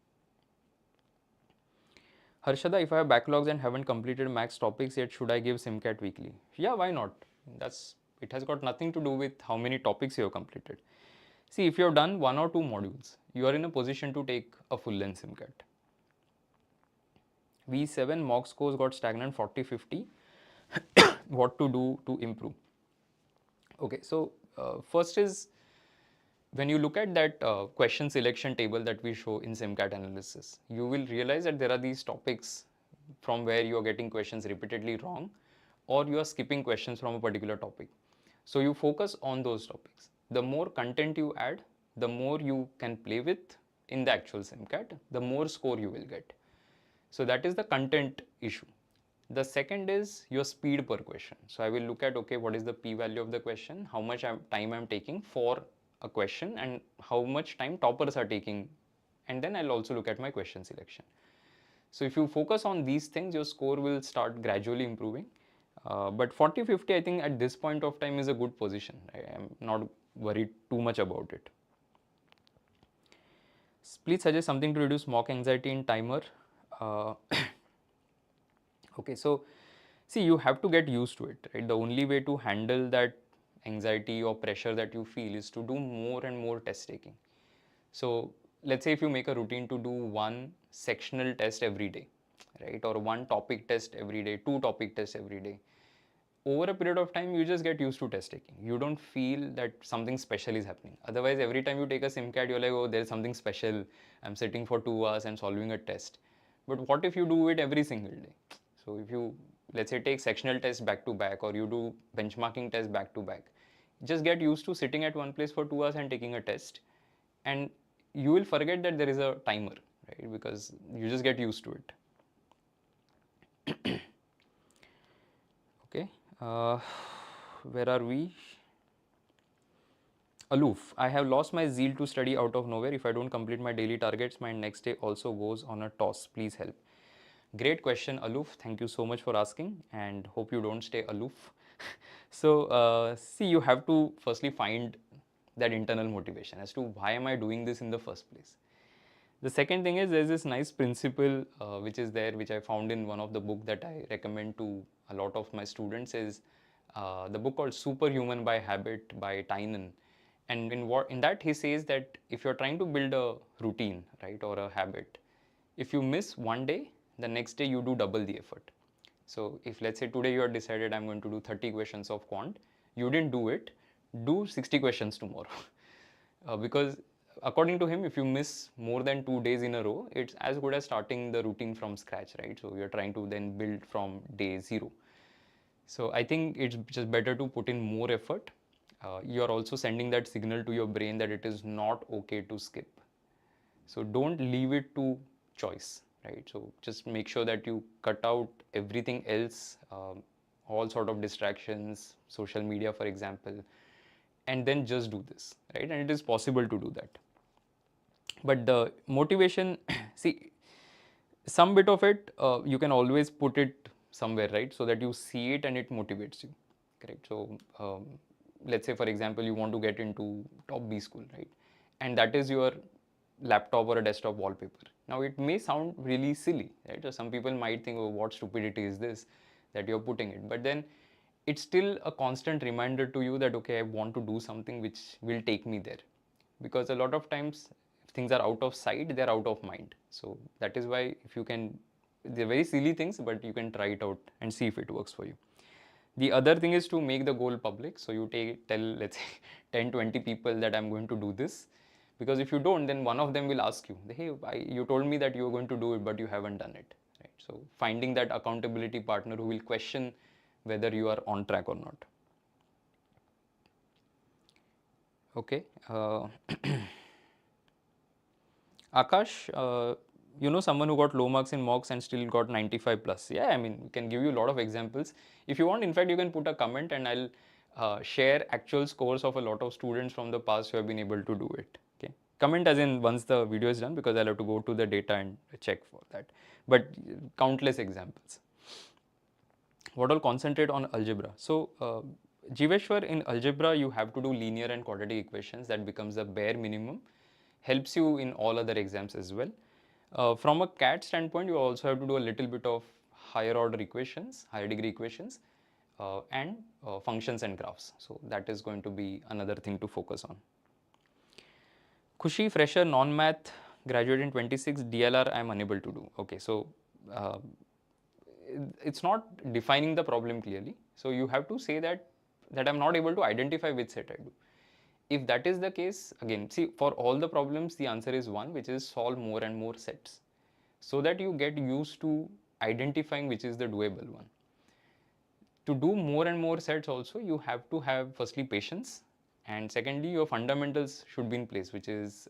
Harshada, if I have backlogs and haven't completed max topics yet, should I give SIMCAT weekly? Yeah, why not? It has got nothing to do with how many topics you have completed. See, if you have done 1 or 2 modules, you are in a position to take a full length SIMCAT. V7 mock scores got stagnant 40-50. What to do to improve? Okay, so first is when you look at that question selection table that we show in SIMCAT analysis, you will realize that there are these topics from where you are getting questions repeatedly wrong, or you are skipping questions from a particular topic. So you focus on those topics. The more content you add, the more you can play with in the actual SIMCAT, the more score you will get. So that is the content issue. The second is your speed per question. So I will look at, okay, what is the p-value of the question, how much time I'm taking for a question, and how much time toppers are taking, and then I'll also look at my question selection. So if you focus on these things, your score will start gradually improving. But 40-50, I think at this point of time is a good position. I am not worried too much about it. Please suggest something to reduce mock anxiety in timer. Okay, so see, you have to get used to it, right? The only way to handle that anxiety or pressure that you feel is to do more and more test taking. So let's say if you make a routine to do 1 sectional test every day, right? Or 1 topic test every day, 2 topic tests every day. over a period of time, you just get used to test taking. You don't feel that something special is happening. Otherwise, every time you take a SIMCAT, you're like, oh, there's something special. I'm sitting for 2 hours and solving a test. But what if you do it every single day? So if you, let's say, take sectional tests back to back, or you do benchmarking tests back to back, just get used to sitting at one place for 2 hours and taking a test, and you will forget that there is a timer, right? Because you just get used to it. Okay, where are we? Aloof. I have lost my zeal to study out of nowhere. If I don't complete my daily targets, my next day also goes on a toss. Please help. Great question, Aloof. Thank you so much for asking, and hope you don't stay aloof. So, see, you have to firstly find that internal motivation as to why am I doing this in the first place. The second thing is there's this nice principle which is there, which I found in one of the book that I recommend to a lot of my students, is the book called Superhuman by Habit by Tynan. And in that he says that if you're trying to build a routine, right, or a habit, if you miss one day, the next day you do double the effort. So if let's say today you have decided I'm going to do 30 questions of quant, you didn't do it, do 60 questions tomorrow. Because according to him, if you miss more than 2 days in a row, it's as good as starting the routine from scratch, right? So you're trying to then build from day zero. So I think it's just better to put in more effort. You're also sending that signal to your brain that it is not okay to skip. So don't leave it to choice, right? So just make sure that you cut out everything else, all sort of distractions, social media, for example, and then just do this, right? And it is possible to do that. But the motivation, see, some bit of it, you can always put it somewhere, right? So that you see it and it motivates you, correct? So let's say, for example, you want to get into top B school, right? And that is your laptop or a desktop wallpaper. Now it may sound really silly, right? So some people might think, oh, what stupidity is this that you're putting it? But then it's still a constant reminder to you that, okay, I want to do something which will take me there. Because a lot of times, if things are out of sight, they're out of mind. So that is why if you can, they're very silly things, but you can try it out and see if it works for you. The other thing is to make the goal public. So you tell, let's say, 10, 20 people that I'm going to do this. Because if you don't, then one of them will ask you, hey, you told me that you were going to do it, but you haven't done it. Right? So finding that accountability partner who will question whether you are on track or not. Okay. Akash, you know someone who got low marks in mocks and still got 95 plus. Yeah, I mean, we can give you a lot of examples. If you want, in fact, you can put a comment and I'll share actual scores of a lot of students from the past who have been able to do it. Okay. Comment as in once the video is done, because I'll have to go to the data and check for that. But countless examples. What all concentrate on algebra? So, Jiveshwar, in algebra, you have to do linear and quadratic equations. That becomes the bare minimum. Helps you in all other exams as well. From a CAT standpoint, you also have to do a little bit of higher order equations, higher degree equations, and functions and graphs. So that is going to be another thing to focus on. Khushi, fresher, non-math, graduate in 26, DLR I am unable to do. Okay, so it's not defining the problem clearly. So you have to say that I'm not able to identify which set I do. If that is the case, again, see, for all the problems, the answer is one, which is solve more and more sets, so that you get used to identifying which is the doable one. To do more and more sets also, you have to have firstly patience, and secondly, your fundamentals should be in place, which is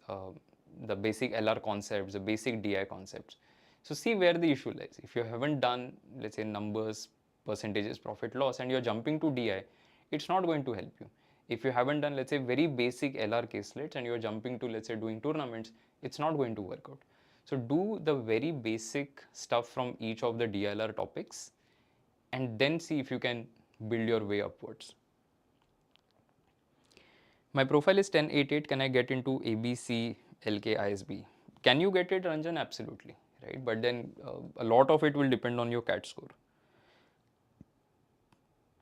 the basic LR concepts, the basic DI concepts. So see where the issue lies. If you haven't done, let's say, numbers, percentages, profit loss, and you're jumping to DI, it's not going to help you. If you haven't done, let's say, very basic LR caselets and you're jumping to, let's say, doing tournaments, it's not going to work out. So do the very basic stuff from each of the DLR topics and then see if you can build your way upwards. My profile is 1088. Can I get into ABC, LK, ISB? Can you get it, Ranjan? Absolutely, right? But then a lot of it will depend on your CAT score.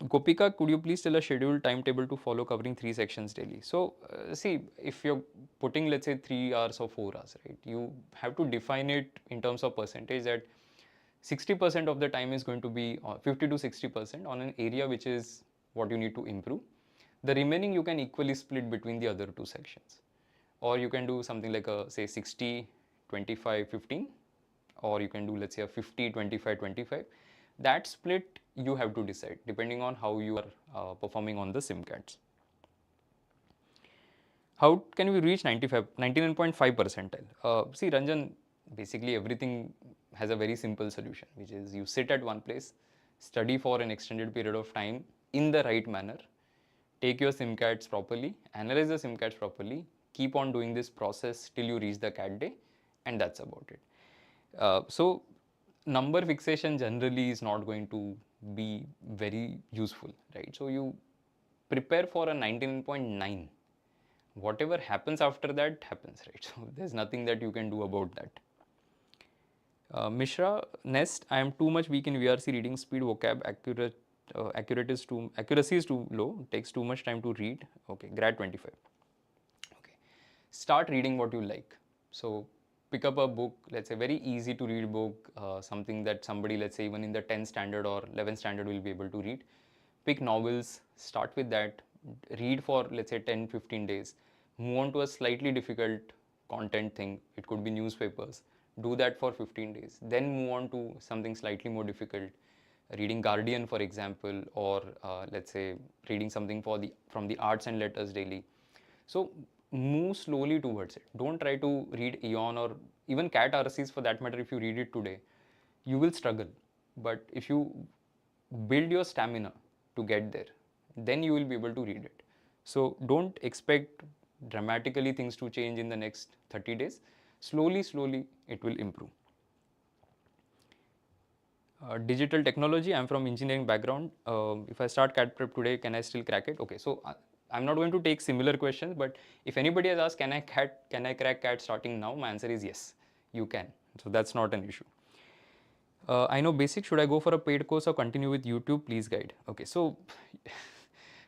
Gopika, could you please tell a scheduled timetable to follow covering 3 sections daily? So, see, if you're putting, let's say, 3 hours or 4 hours, right, you have to define it in terms of percentage that 60% of the time is going to be 50 to 60% on an area which is what you need to improve. The remaining you can equally split between the other two sections, or you can do something like a say 60 25 15, or you can do let's say a 50 25 25. That split you have to decide depending on how you are performing on the SIMCATs. How can we reach 99.5 percentile? See Ranjan, basically everything has a very simple solution, which is you sit at one place, study for an extended period of time in the right manner, take your SIMCATs properly, analyze the SIMCATs properly, keep on doing this process till you reach the CAT day, and that's about it. So number fixation generally is not going to be very useful, right? So you prepare for a 99.9. Whatever happens after that happens, right? So there's nothing that you can do about that. Mishra, next, I am too much weak in VRC reading speed, vocab, accuracy is too low, takes too much time to read. Okay, grad 25. Okay, start reading what you like. So pick up a book, let's say very easy to read book, something that somebody, let's say even in the 10th standard or 11th standard will be able to read. Pick novels, start with that, read for let's say 10-15 days, move on to a slightly difficult content thing, it could be newspapers, do that for 15 days, then move on to something slightly more difficult, reading Guardian for example, or let's say reading something from the arts and letters daily. So move slowly towards it. Don't try to read Eon or even CAT RCs for that matter. If you read it today, you will struggle, but if you build your stamina to get there, then you will be able to read it. So don't expect dramatically things to change in the next 30 days. Slowly it will improve. Digital technology, I'm from engineering background. If I start CAT prep today, can I still crack it? Okay, so I'm not going to take similar questions, but if anybody has asked, can I crack CAT starting now? My answer is yes, you can. So that's not an issue. I know basic, should I go for a paid course or continue with YouTube? Please guide. Okay, so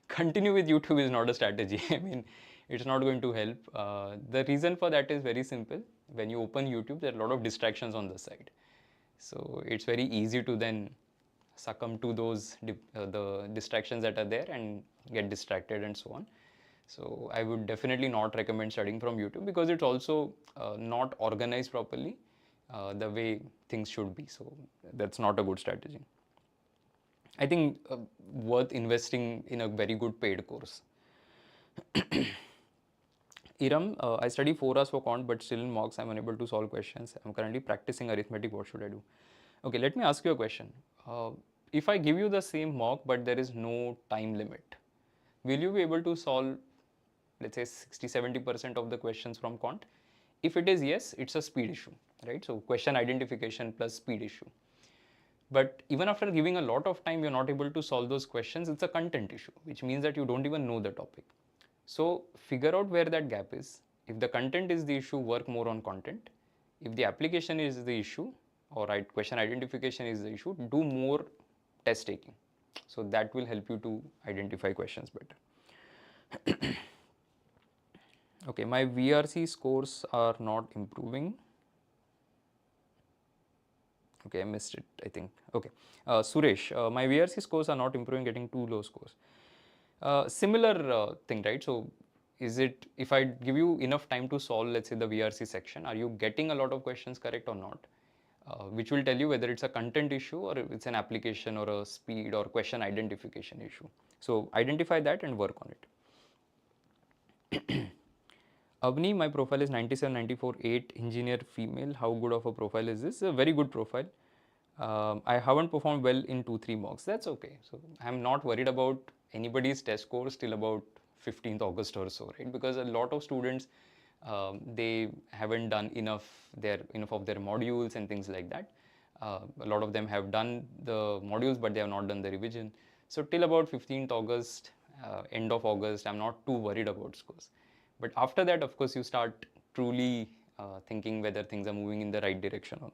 continue with YouTube is not a strategy. I mean, it's not going to help. The reason for that is very simple. When you open YouTube, there are a lot of distractions on the side. So it's very easy to then succumb to those the distractions that are there and get distracted and so on. So I would definitely not recommend studying from YouTube because it's also not organized properly the way things should be. So that's not a good strategy. I think worth investing in a very good paid course. Iram, I study 4 hours for Quant, but still in mocks I'm unable to solve questions. I'm currently practicing arithmetic. What should I do? Okay, let me ask you a question. If I give you the same mock, but there is no time limit, will you be able to solve, let's say 60-70% of the questions from Quant? If it is yes, it's a speed issue, right? So question identification plus speed issue. But even after giving a lot of time, you're not able to solve those questions. It's a content issue, which means that you don't even know the topic. So figure out where that gap is. If the content is the issue, work more on content. If the application is the issue, or question identification is the issue, do more test taking. So that will help you to identify questions better. Okay, my VRC scores are not improving. Okay, I missed it, I think. Okay, Suresh, my VRC scores are not improving, getting too low scores. Similar thing, right? So is it, if I give you enough time to solve, let's say the VRC section, are you getting a lot of questions correct or not? Which will tell you whether it's a content issue or it's an application or a speed or question identification issue. So identify that and work on it. Avni, my profile is 97, 94, 8, engineer, female. How good of a profile is this? A very good profile. I haven't performed well in 2-3 mocks. That's okay. So I'm not worried about anybody's test scores till about 15th August or so, right? Because a lot of students, they haven't done enough of their modules and things like that. A lot of them have done the modules, but they have not done the revision. So till about 15th August, end of August, I'm not too worried about scores. But after that, of course, you start truly thinking whether things are moving in the right direction or not.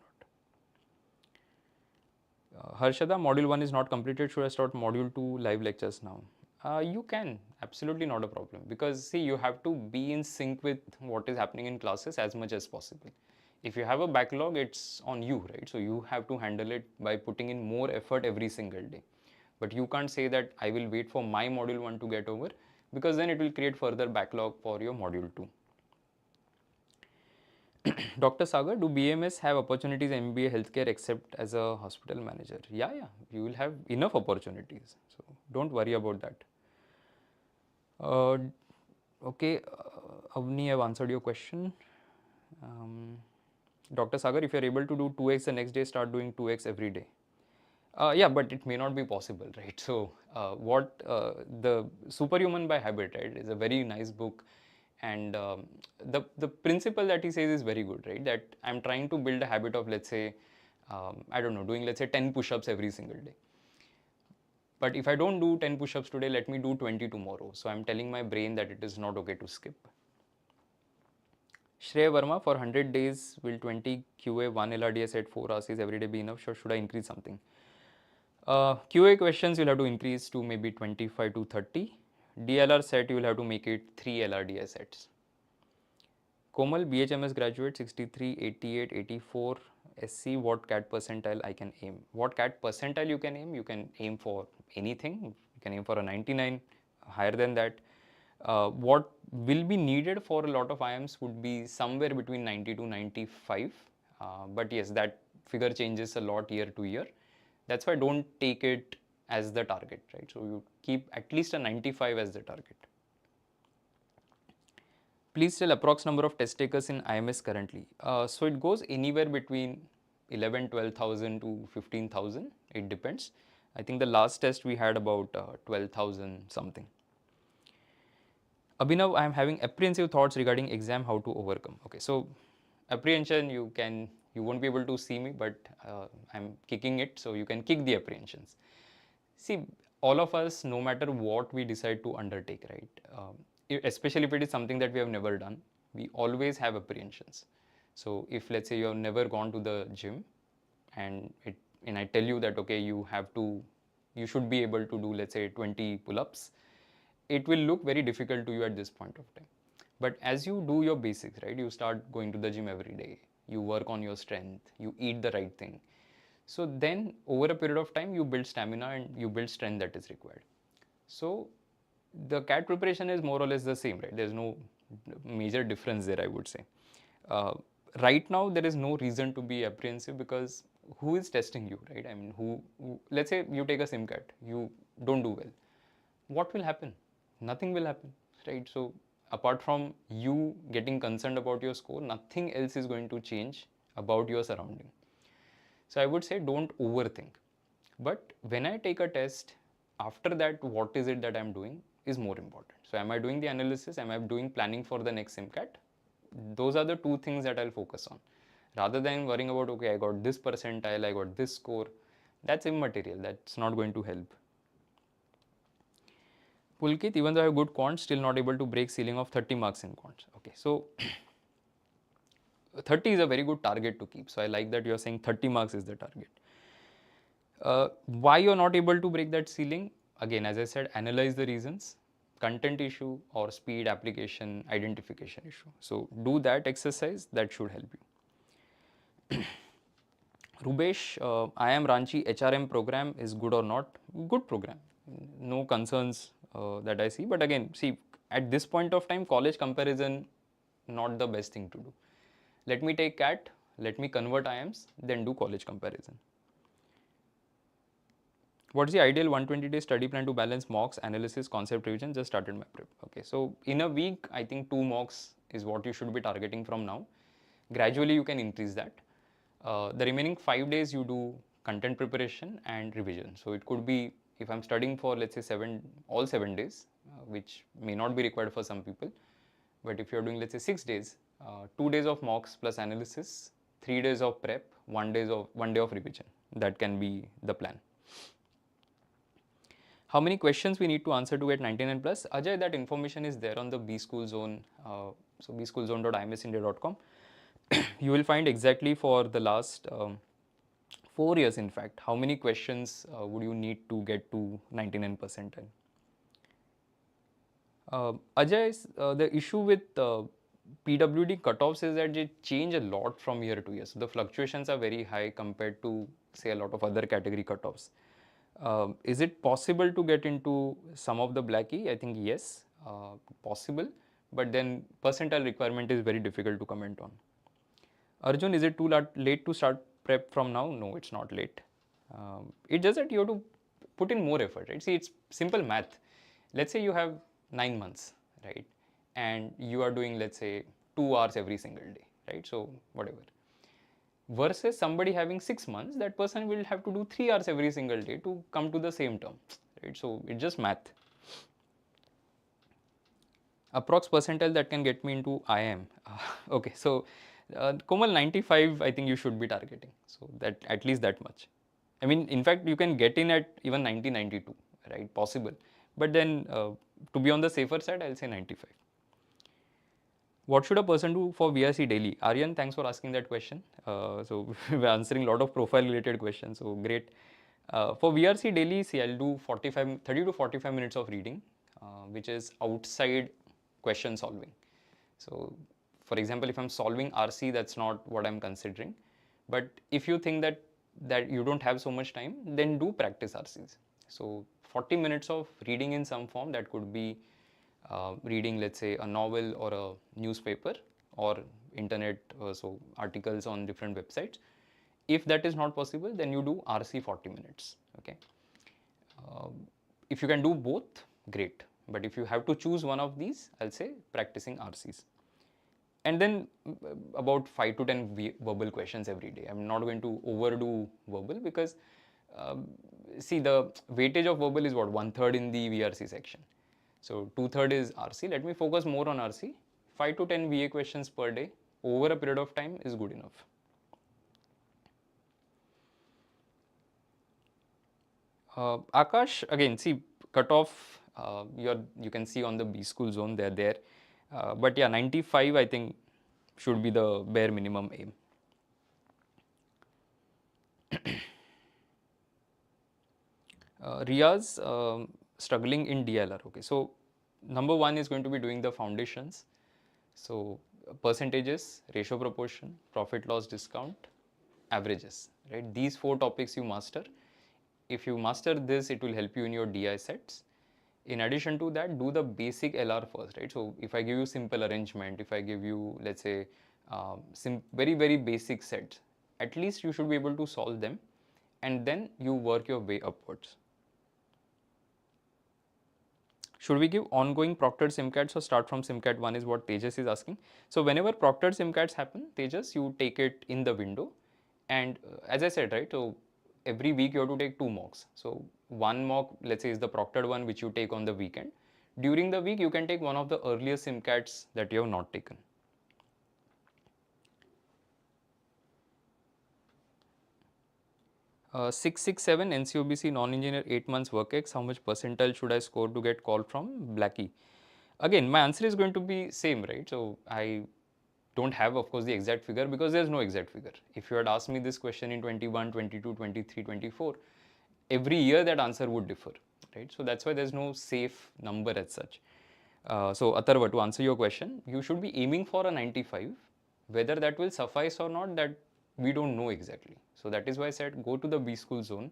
Harshada, module 1 is not completed. Should I start module 2 live lectures now? You can, absolutely not a problem. Because see, you have to be in sync with what is happening in classes as much as possible. If you have a backlog, it's on you, right? So you have to handle it by putting in more effort every single day. But you can't say that I will wait for my module 1 to get over, because then it will create further backlog for your module 2. Dr. Sagar, do BMS have opportunities in MBA healthcare except as a hospital manager? Yeah, you will have enough opportunities. So don't worry about that. Okay, Avni, I've answered your question. Dr. Sagar, if you're able to do 2x the next day, start doing 2x every day. Yeah, but it may not be possible, right? So, the Superhuman by Habit, right, is a very nice book, and the principle that he says is very good, right? That I'm trying to build a habit of, let's say, I don't know, doing, let's say, 10 push-ups every single day. But if I don't do 10 push-ups today, let me do 20 tomorrow. So I'm telling my brain that it is not okay to skip. Shreya Verma, for 100 days, will 20 QA 1 LRDS at 4 hours is every day be enough? Should I increase something? QA questions you'll have to increase to maybe 25 to 30. DLR set you'll have to make it 3 LRDS sets. Komal, BHMS graduate, 63, 88, 84, SC, what CAT percentile I can aim? What CAT percentile you can aim for anything. You can aim for a 99, higher than that. What will be needed for a lot of IMs would be somewhere between 90 to 95. But yes, that figure changes a lot year to year. That's why don't take it as the target, right? So you keep at least a 95 as the target. Please tell approx number of test takers in IMS currently. So it goes anywhere between 12,000 to 15,000. It depends. I think the last test we had about 12,000 something. Abhinav, I am having apprehensive thoughts regarding exam, how to overcome. Okay, so apprehension, you won't be able to see me, but I'm kicking it, so you can kick the apprehensions. See, all of us, no matter what we decide to undertake, right? Especially if it is something that we have never done, we always have apprehensions. So if, let's say, you have never gone to the gym, and I tell you that, okay, you should be able to do, let's say, 20 pull-ups, it will look very difficult to you at this point of time. But as you do your basics, right, you start going to the gym every day, you work on your strength, you eat the right thing. So then over a period of time, you build stamina and you build strength that is required. So the CAT preparation is more or less the same, right? There's no major difference there, I would say. Right now, there is no reason to be apprehensive, because who is testing you, right? I mean, let's say you take a SIMCAT, you don't do well. What will happen? Nothing will happen, right? So apart from you getting concerned about your score, nothing else is going to change about your surrounding. So I would say don't overthink. But when I take a test, after that, what is it that I'm doing is more important. So am I doing the analysis? Am I doing planning for the next SIMCAT? Those are the two things that I'll focus on. Rather than worrying about, okay, I got this percentile, I got this score, that's immaterial. That's not going to help. Pulkit, even though I have good quant, still not able to break ceiling of 30 marks in quant. Okay, so 30 is a very good target to keep. So I like that you are saying 30 marks is the target. Why you are not able to break that ceiling? Again, as I said, analyze the reasons. Content issue or speed, application, identification issue. So do that exercise, that should help you. Rubesh, IIM Ranchi HRM program is good or not? Good program. No concerns that I see. But again, see, at this point of time, college comparison, not the best thing to do. Let me take CAT, let me convert IIMs, then do college comparison. What is the ideal 120-day study plan to balance mocks, analysis, concept revision? Just started my prep. Okay, so in a week, I think 2 mocks is what you should be targeting from now. Gradually, you can increase that. The remaining 5 days, you do content preparation and revision. So it could be, if I'm studying for, let's say, all 7 days, which may not be required for some people. But if you're doing, let's say, 6 days, 2 days of mocks plus analysis, 3 days of prep, 1 day of revision. That can be the plan. How many questions we need to answer to get 99 plus? Ajay, that information is there on the B-School Zone, so bschoolzone.imsindia.com. You will find exactly for the last 4 years, in fact, how many questions would you need to get to 99 percentile. Ajay, the issue with PWD cutoffs is that they change a lot from year to year. So the fluctuations are very high compared to say a lot of other category cutoffs. Is it possible to get into some of the Blackie? I think yes, possible, but then percentile requirement is very difficult to comment on. Arjun, is it too late to start prep from now? No, it's not late. It's just that you have to put in more effort, right? See, it's simple math. Let's say you have 9 months, right? And you are doing, let's say, 2 hours every single day, right? So, whatever. Versus somebody having 6 months, that person will have to do 3 hours every single day to come to the same term, right? So, it's just math. Approx percentile that can get me into IIM. Okay, so Komal 95, I think you should be targeting. So that at least that much. I mean, in fact, you can get in at even 90, 92, right? Possible. But then to be on the safer side, I'll say 95. What should a person do for VRC daily? Aryan, thanks for asking that question. So we're answering a lot of profile related questions. So great. For VRC daily, see, I'll do 30 to 45 minutes of reading, which is outside question solving. So for example, if I'm solving RC, that's not what I'm considering. But if you think that you don't have so much time, then do practice RCs. So 40 minutes of reading in some form, that could be reading, let's say, a novel or a newspaper or internet, so articles on different websites. If that is not possible, then you do RC 40 minutes. Okay. If you can do both, great. But if you have to choose one of these, I'll say practicing RCs. And then about 5 to 10 verbal questions every day. I'm not going to overdo verbal because see, the weightage of verbal is what, 1/3 in the VRC section. So 2/3 is RC. Let me focus more on RC. 5 to 10 VA questions per day over a period of time is good enough. Akash, again, see, cutoff, you can see on the B school zone, they're there. But yeah, 95, I think, should be the bare minimum aim. Riaz, struggling in DILR. Okay, so number one is going to be doing the foundations. So percentages, ratio proportion, profit loss discount, averages, right? These 4 topics you master. If you master this, it will help you in your DI sets. In addition to that, do the basic LR first, right? So if I give you simple arrangement, if I give you, let's say, very, very basic sets, at least you should be able to solve them, and then you work your way upwards. Should we give ongoing proctored SIMCATs or start from SIMCAT 1 is what Tejas is asking. So whenever proctored SIMCATs happen, Tejas, you take it in the window. And as I said, right, so every week you have to take 2 mocks. So one mock, let's say, is the proctored one, which you take on the weekend. During the week, you can take one of the earlier SIMCATs that you have not taken. 667 NCOBC non-engineer 8 months work X, how much percentile should I score to get called from Blackie? Again, my answer is going to be same, right? So I don't have, of course, the exact figure because there's no exact figure. If you had asked me this question in 21, 22, 23, 24, every year that answer would differ, right? So that's why there's no safe number as such. So Atharva, to answer your question, you should be aiming for a 95. Whether that will suffice or not, that we don't know exactly. So that is why I said go to the B school zone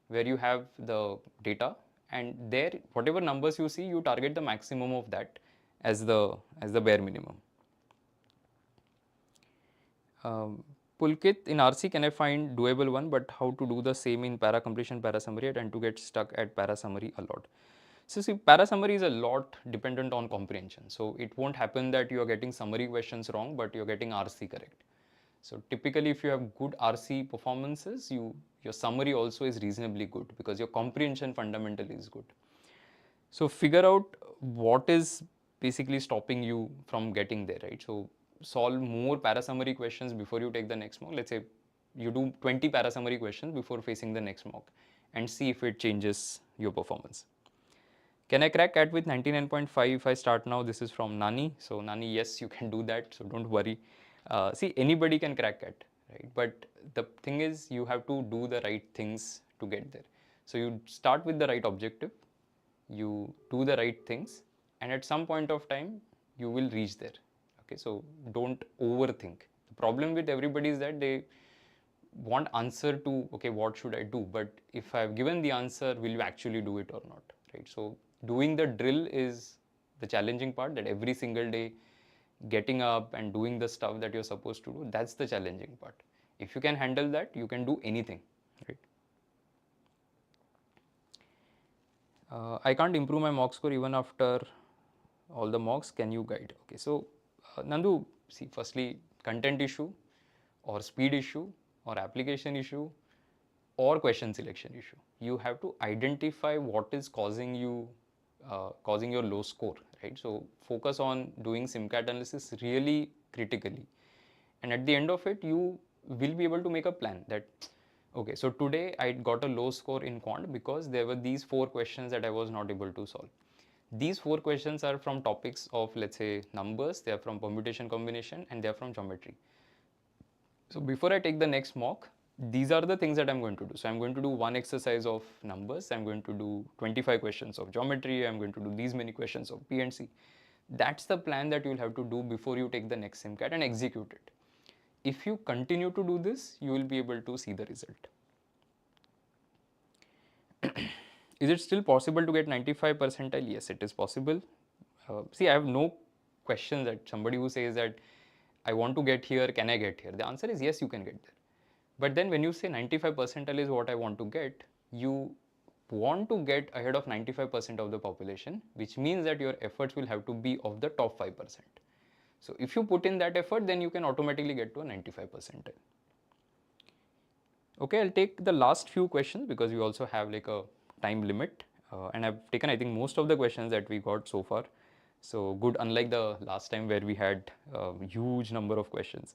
where you have the data, and there whatever numbers you see, you target the maximum of that as the bare minimum. Pulkit, in RC can I find doable one, but how to do the same in para completion, para summary? I tend to get stuck at para summary a lot. So see, para summary is a lot dependent on comprehension. So it won't happen that you are getting summary questions wrong, but you're getting RC correct. So typically, if you have good RC performances, your summary also is reasonably good because your comprehension fundamentally is good. So figure out what is basically stopping you from getting there, right? So solve more para summary questions before you take the next mock. Let's say you do 20 para summary questions before facing the next mock and see if it changes your performance. Can I crack CAT with 99.5 if I start now? This is from Nani. So Nani, yes, you can do that. So don't worry. See, anybody can crack CAT, right? But the thing is, you have to do the right things to get there. So you start with the right objective, you do the right things, and at some point of time, you will reach there. Okay, so don't overthink. The problem with everybody is that they want answer to, okay, what should I do? But if I've given the answer, will you actually do it or not, right? So doing the drill is the challenging part, that every single day getting up and doing the stuff that you're supposed to do, that's the challenging part. If you can handle that, you can do anything, right? I can't improve my mock score even after all the mocks. Can you guide? Okay, so Nandu, see, firstly, content issue or speed issue or application issue or question selection issue. You have to identify what is causing you causing your low score, right? So focus on doing SIMCAT analysis really critically, and at the end of it, you will be able to make a plan that, okay, so today I got a low score in quant because there were these 4 questions that I was not able to solve. These 4 questions are from topics of, let's say, numbers, they are from permutation combination, and they are from geometry. So before I take the next mock, these are the things that I'm going to do. So I'm going to do one exercise of numbers, I'm going to do 25 questions of geometry, I'm going to do these many questions of P and C. That's the plan that you'll have to do before you take the next SIMCAT and execute it. If you continue to do this, you will be able to see the result. Is it still possible to get 95 percentile? Yes, it is possible. See, I have no question that somebody who says that I want to get here, can I get here? The answer is yes, you can get there. But then when you say 95 percentile is what I want to get, you want to get ahead of 95% of the population, which means that your efforts will have to be of the top 5%. So if you put in that effort, then you can automatically get to a 95 percentile. Okay, I'll take the last few questions because we also have like a time limit, and I've taken, I think, most of the questions that we got so far. So good, unlike the last time where we had a huge number of questions.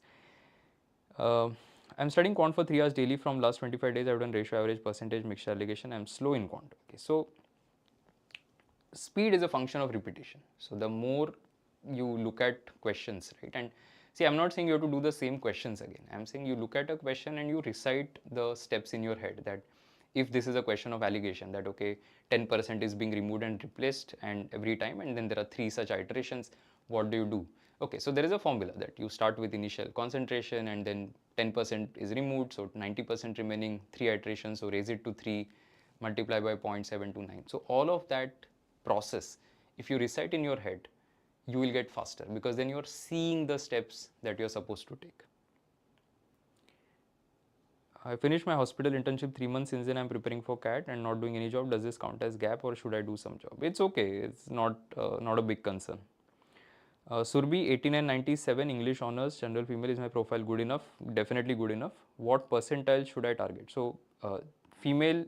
I'm studying quant for 3 hours daily from last 25 days. I've done ratio, average, percentage, mixture, allegation. I'm slow in quant. Okay, so speed is a function of repetition. So the more you look at questions, right? And see, I'm not saying you have to do the same questions again. I'm saying you look at a question and you recite the steps in your head, that if this is a question of allegation, that okay, 10% is being removed and replaced and every time, and then there are 3 such iterations, what do you do? Okay, so there is a formula that you start with initial concentration and then 10% is removed, so 90% remaining, 3 iterations, so raise it to 3, multiply by 0.729. So all of that process, if you recite in your head, you will get faster because then you're seeing the steps that you're supposed to take. I finished my hospital internship 3 months. Since then I'm preparing for CAT and not doing any job. Does this count as gap or should I do some job? It's okay, it's not a big concern. Surbi 8997 English honors, general female, is my profile good enough? Definitely good enough. What percentile should I target? So female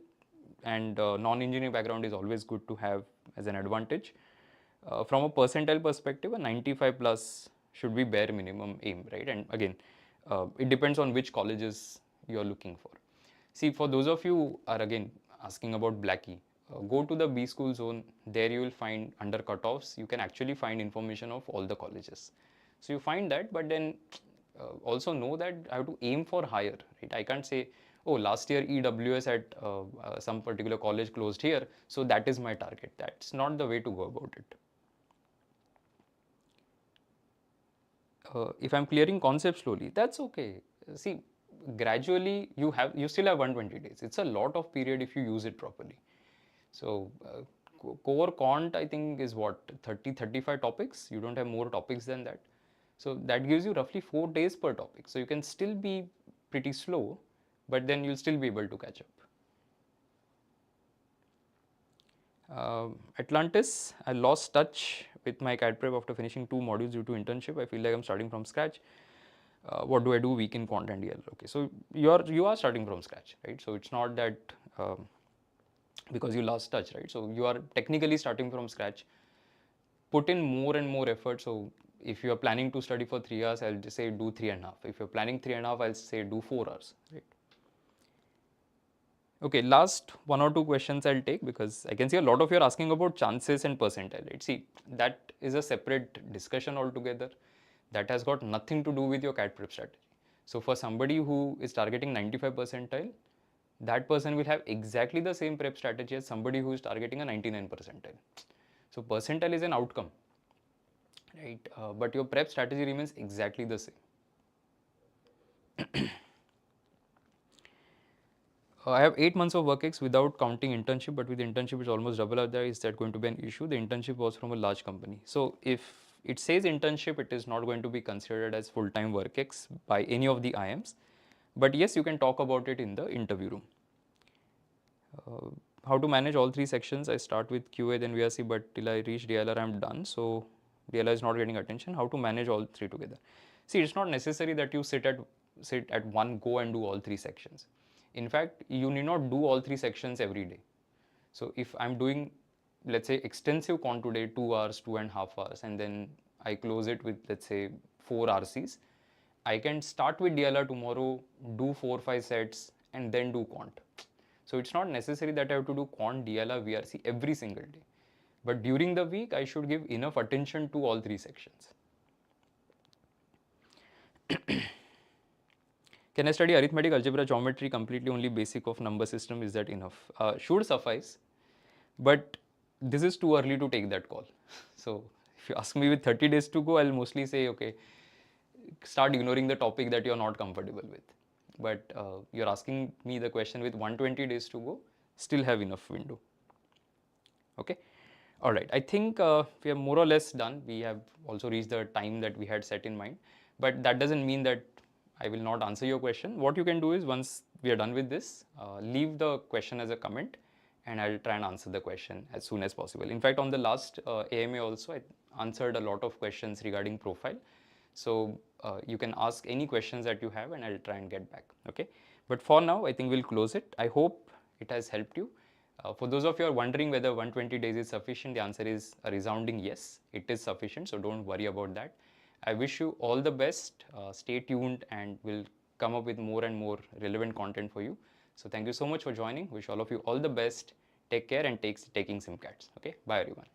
and non-engineering background is always good to have as an advantage. From a percentile perspective, a 95 plus should be bare minimum aim, right? And again, it depends on which colleges you are looking for. See, for those of you who are again asking about Blackie, go to the B school zone. There you will find under cutoffs, you can actually find information of all the colleges. So you find that, but then also know that I have to aim for higher, right? I can't say, oh, last year EWS at some particular college closed here, so that is my target. That's not the way to go about it. If I'm clearing concepts slowly, that's okay. See, gradually you still have 120 days. It's a lot of period if you use it properly. So core quant, I think, is what, 35 topics. You don't have more topics than that. So that gives you roughly 4 days per topic. So you can still be pretty slow, but then you'll still be able to catch up. Atlantis, I lost touch with my CAD prep after finishing 2 modules due to internship. I feel like I'm starting from scratch. What do I do week in quant and DILR? Okay, so you are starting from scratch, right? So it's not that because you lost touch, right? So you are technically starting from scratch. Put in more and more effort. So if you are planning to study for 3 hours, I'll just say do 3.5. If you're planning 3.5, I'll say do 4 hours, right? Okay, last 1 or 2 questions I'll take because I can see a lot of you are asking about chances and percentile, right? See, that is a separate discussion altogether. That has got nothing to do with your CAD prep strategy. So for somebody who is targeting 95 percentile, that person will have exactly the same prep strategy as somebody who is targeting a 99 percentile. So percentile is an outcome. right? But your prep strategy remains exactly the same. I have 8 months of work ex without counting internship, but with internship it's almost double out there. Is that going to be an issue? The internship was from a large company. So if it says internship, it is not going to be considered as full-time work ex by any of the IMs. But yes, you can talk about it in the interview room. How to manage all 3 sections? I start with QA, then VRC, but till I reach DILR, I'm done. So DILR is not getting attention. How to manage all 3 together? See, it's not necessary that you sit at one go and do all 3 sections. In fact, you need not do all 3 sections every day. So if I'm doing, let's say, extensive quant today, 2 hours, 2.5 hours, and then I close it with, let's say, 4 RCs, I can start with DLR tomorrow, do 4-5 sets, and then do quant. So it's not necessary that I have to do quant, DLR, VRC every single day. But during the week, I should give enough attention to all 3 sections. Can I study arithmetic, algebra, geometry completely only basic of number system? Is that enough? Should suffice, but this is too early to take that call. So if you ask me with 30 days to go, I'll mostly say, okay, start ignoring the topic that you're not comfortable with. But you're asking me the question with 120 days to go, still have enough window. Okay. All right. I think we are more or less done. We have also reached the time that we had set in mind. But that doesn't mean that I will not answer your question. What you can do is once we are done with this, leave the question as a comment and I'll try and answer the question as soon as possible. In fact, on the last AMA also, I answered a lot of questions regarding profile. So you can ask any questions that you have and I'll try and get back. Okay. But for now, I think we'll close it. I hope it has helped you. For those of you who are wondering whether 120 days is sufficient, the answer is a resounding yes, it is sufficient. So don't worry about that. I wish you all the best. Stay tuned and we'll come up with more and more relevant content for you. So thank you so much for joining. Wish all of you all the best. Take care and taking SIMCATs. Okay. Bye everyone.